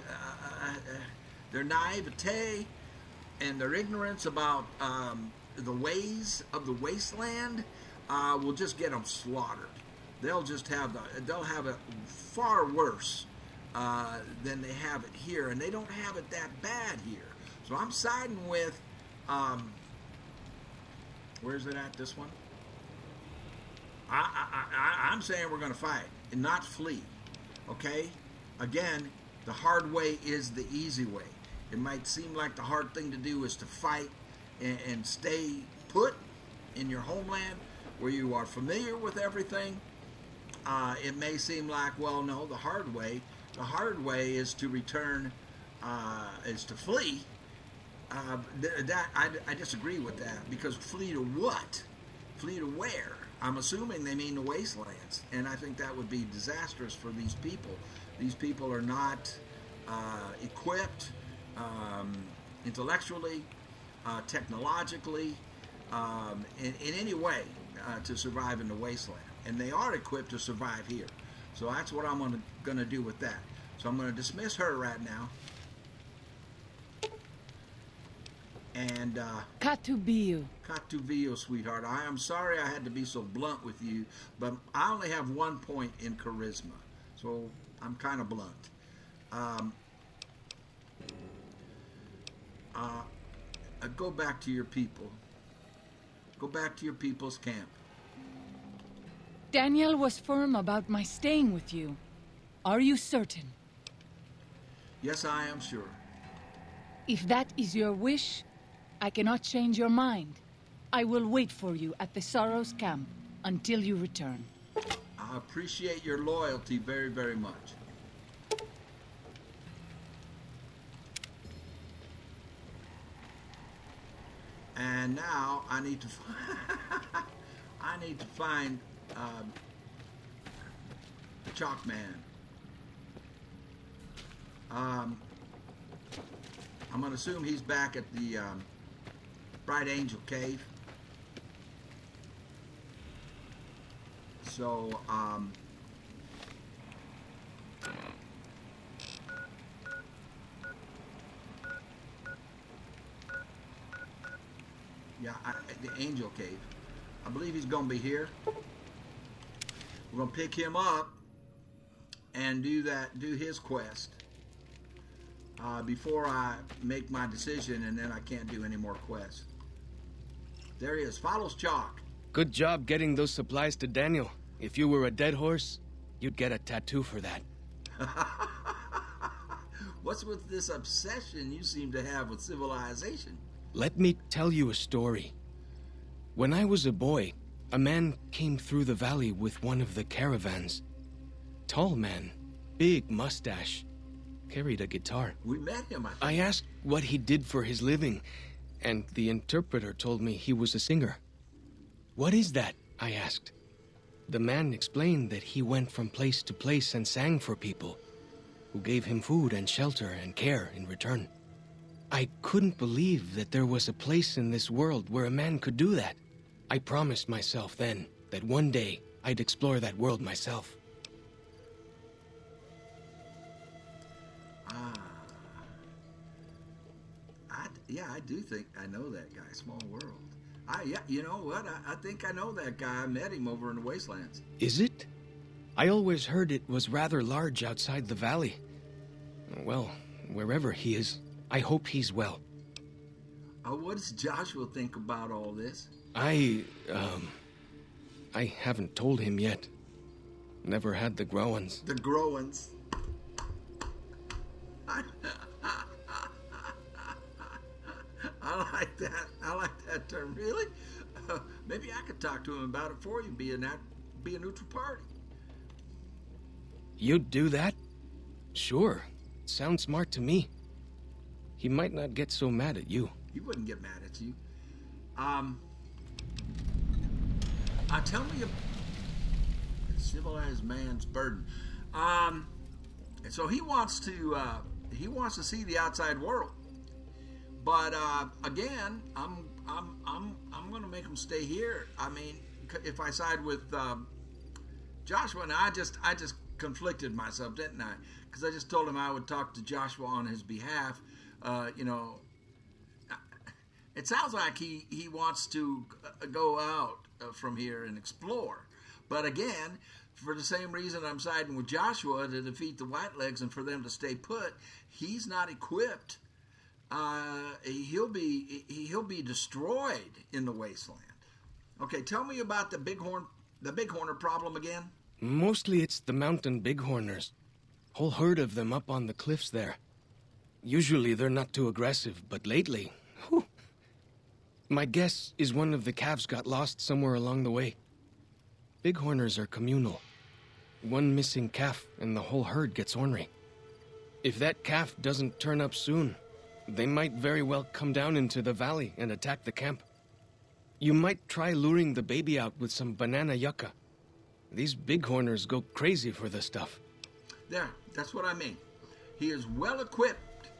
their naivete and their ignorance about the ways of the wasteland will just get them slaughtered. They'll just have they'll have it far worse than they have it here, and they don't have it that bad here. So I'm siding with where's it at? This one. I'm saying we're going to fight and not flee. Okay. Again, the hard way is the easy way. It might seem like the hard thing to do is to fight and stay put in your homeland where you are familiar with everything. It may seem like, well, no, the hard way is to return, is to flee. I disagree with that, because flee to what? Flee to where? I'm assuming they mean the wastelands, and I think that would be disastrous for these people. These people are not equipped intellectually, technologically, in any way to survive in the wasteland. And they are equipped to survive here. So that's what I'm going to do with that. So I'm going to dismiss her right now. And Katubiu. Katubiu, sweetheart. I am sorry I had to be so blunt with you, but I only have 1 point in charisma. So I'm kind of blunt. Go back to your people. Go back to your people's camp. Daniel was firm about my staying with you. Are you certain? Yes, I am sure. If that is your wish, I cannot change your mind. I will wait for you at the Sorrow's camp until you return. I appreciate your loyalty very, very much. And now I need to find the Chalk Man. I'm gonna assume he's back at the Bright Angel Cave. So yeah, the Angel Cave. I believe he's gonna be here. We're gonna pick him up and do his quest before I make my decision, and then I can't do any more quests. There he is. Follows Chalk. Good job getting those supplies to Daniel. If you were a dead horse, you'd get a tattoo for that. What's with this obsession you seem to have with civilization? Let me tell you a story. When I was a boy, a man came through the valley with one of the caravans. Tall man, big mustache, carried a guitar. We met him, I think. I asked what he did for his living, and the interpreter told me he was a singer. What is that? I asked. The man explained that he went from place to place and sang for people, who gave him food and shelter and care in return. I couldn't believe that there was a place in this world where a man could do that. I promised myself then that one day I'd explore that world myself. Yeah, I do think I know that guy. Small world. Yeah, you know what? I think I know that guy. I met him over in the Wastelands. Is it? I always heard it was rather large outside the valley. Well, wherever he is, I hope he's well. What does Joshua think about all this? I haven't told him yet. Never had the growins. The growins. I like that. I like that term. Really? Maybe I could talk to him about it for you. Be a neutral party. You'd do that? Sure. Sounds smart to me. He might not get so mad at you. He wouldn't get mad at you. Tell me a civilized man's burden. So he wants to see the outside world. But again, I'm gonna make him stay here. I mean, if I side with Joshua, and I just conflicted myself, didn't I? Because I just told him I would talk to Joshua on his behalf. You know, it sounds like he wants to go out from here and explore. But again, for the same reason I'm siding with Joshua to defeat the Whitelegs and for them to stay put, he's not equipped. He'll be destroyed in the wasteland. Okay, tell me about the bighorner problem again. Mostly it's the mountain bighorners. Whole herd of them up on the cliffs there. Usually they're not too aggressive, but lately, whew. My guess is one of the calves got lost somewhere along the way. Bighorners are communal. One missing calf and the whole herd gets ornery. If that calf doesn't turn up soon, they might very well come down into the valley and attack the camp. You might try luring the baby out with some banana yucca. These bighorners go crazy for the stuff. There, that's what I mean. He is well equipped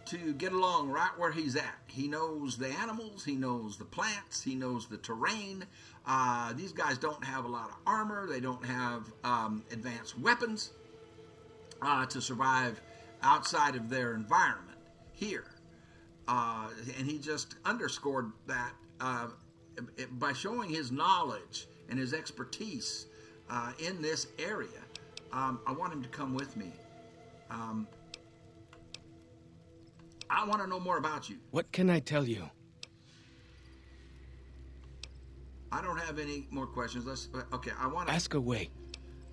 to get along right where he's at. He knows the animals, he knows the plants, he knows the terrain. These guys don't have a lot of armor. They don't have advanced weapons to survive outside of their environment here. And he just underscored that by showing his knowledge and his expertise in this area. I want him to come with me. I want to know more about you. What can I tell you? I don't have any more questions. Okay, I want to ask away.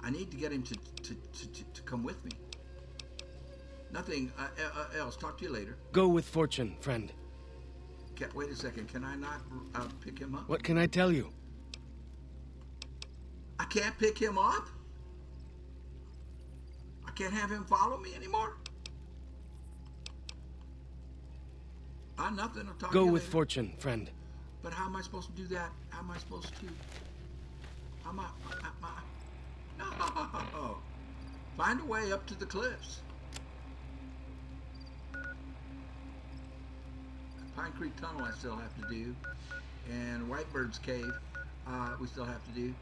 I need to get him to come with me. Nothing else. Talk to you later. Go with fortune, friend. Wait a second. Can I not pick him up? What can I tell you? I can't pick him up? I can't have him follow me anymore? Nothing. I'll talk to Go you with later. fortune, friend. But how am I supposed to do that? How am I supposed to? How am I? No. Find a way up to the cliffs. Pine Creek Tunnel I still have to do. And Whitebird's Cave we still have to do.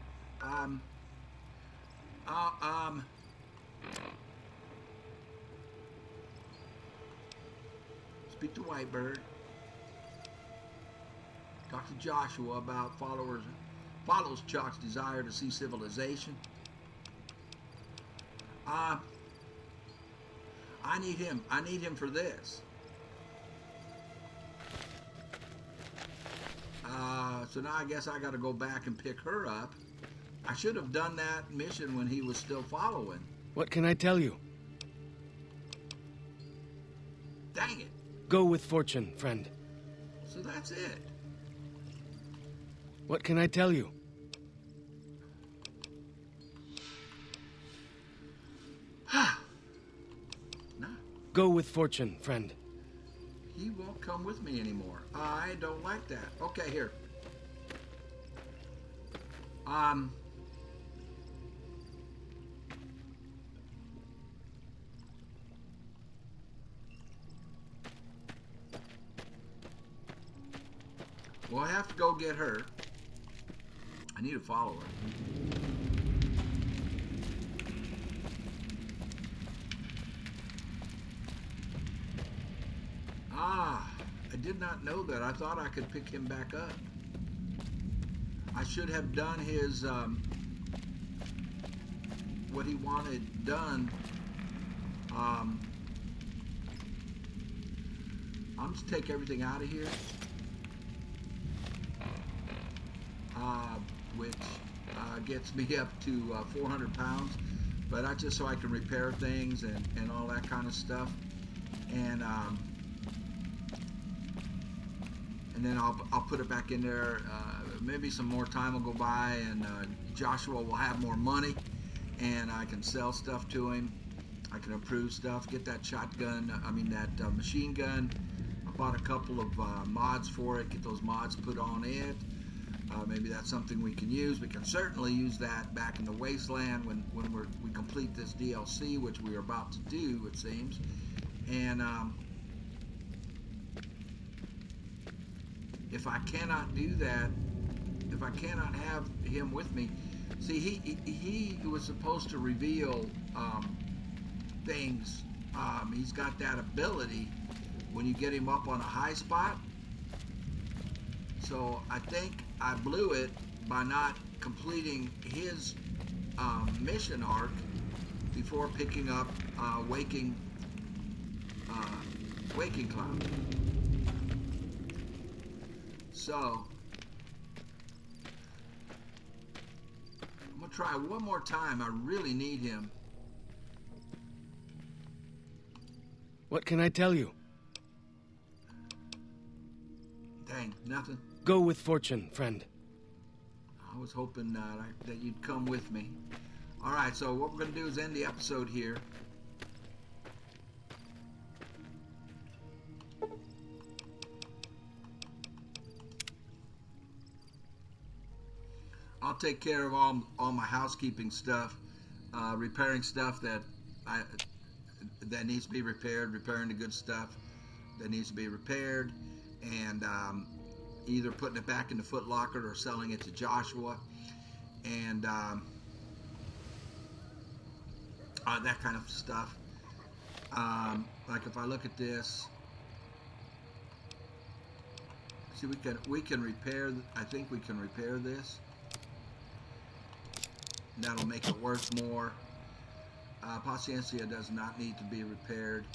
Speak to Whitebird. Talk to Joshua about follows Chalk's desire to see civilization. I need him. I need him for this. So now I guess I got to go back and pick her up. I should have done that mission when he was still following. What can I tell you? Dang it. Go with fortune, friend. So that's it. What can I tell you? No. Go with fortune, friend. He won't come with me anymore. I don't like that. Okay, here. Well, I have to go get her. I need to follow her. I did not know that. I thought I could pick him back up. I should have done his, what he wanted done. I'm just take everything out of here. Which gets me up to 400 pounds. But that's just so I can repair things and all that kind of stuff. And then I'll put it back in there. Maybe some more time will go by, and Joshua will have more money, and I can sell stuff to him. I can improve stuff, get that shotgun, that machine gun. I bought a couple of mods for it, get those mods put on it. Maybe that's something we can use. We can certainly use that back in the Wasteland when we complete this DLC, which we are about to do, it seems. And if I cannot do that, if I cannot have him with me, see, he was supposed to reveal things. He's got that ability when you get him up on a high spot. So I think I blew it by not completing his mission arc before picking up Waking Cloud. So I'm gonna try one more time. I really need him. What can I tell you? Dang, nothing. Go with fortune, friend. I was hoping that you'd come with me. All right, so what we're going to do is end the episode here. I'll take care of all my housekeeping stuff, repairing stuff that needs to be repaired, repairing the good stuff that needs to be repaired, and either putting it back in the Foot Locker or selling it to Joshua, and that kind of stuff. Like if I look at this, see, we can repair. I think we can repair this. That'll make it worth more. Paciencia does not need to be repaired.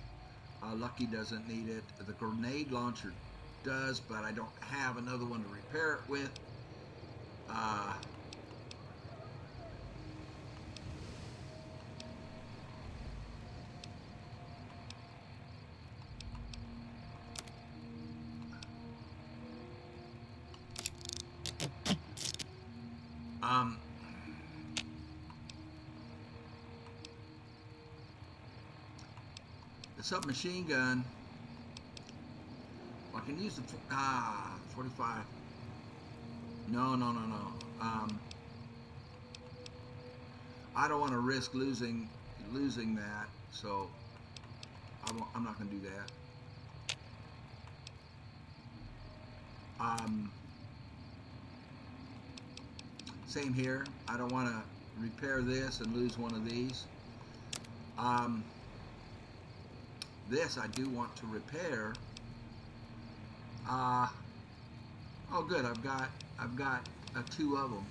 Lucky doesn't need it. The grenade launcher does, but I don't have another one to repair it with. The submachine gun. I can use the 45. No. I don't want to risk losing that, so I'm not going to do that. Same here. I don't want to repair this and lose one of these. This I do want to repair. Oh, good. I've got two of them.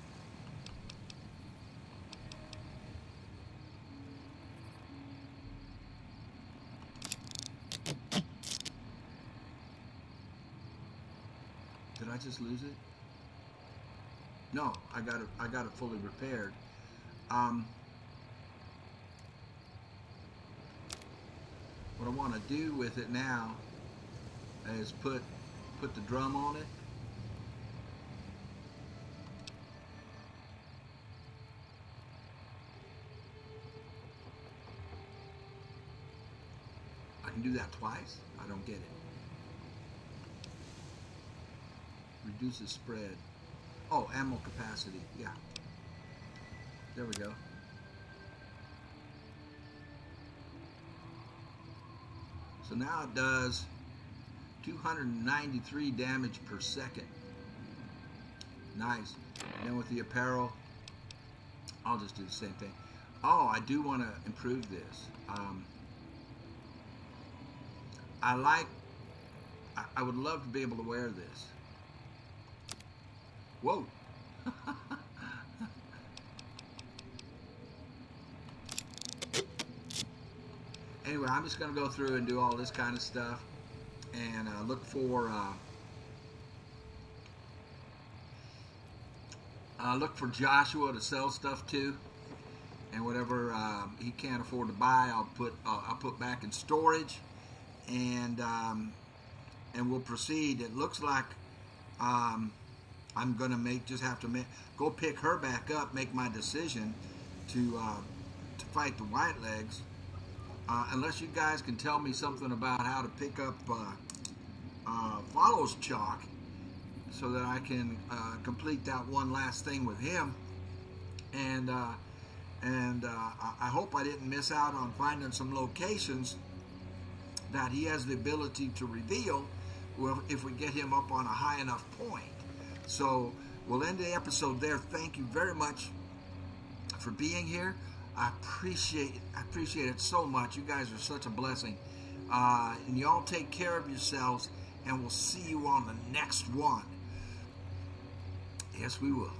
Did I just lose it? No, I got it fully repaired. What I want to do with it now is put the drum on it. I can do that twice? I don't get it. Reduces spread. Oh, ammo capacity. Yeah. There we go. So now it does 293 damage per second. Nice. And then with the apparel, I'll just do the same thing. Oh, I do want to improve this. I would love to be able to wear this. Whoa. Anyway, I'm just going to go through and do all this kind of stuff and look for Joshua to sell stuff to, and whatever he can't afford to buy, I'll put back in storage, and we'll proceed. It looks like I'm gonna have to go pick her back up, make my decision to fight the Whitelegs. Unless you guys can tell me something about how to pick up Follows Chalk, so that I can complete that one last thing with him. And I hope I didn't miss out on finding some locations that he has the ability to reveal if we get him up on a high enough point. So we'll end the episode there. Thank you very much for being here. I appreciate it so much. You guys are such a blessing. And y'all take care of yourselves, and we'll see you on the next one. Yes, we will.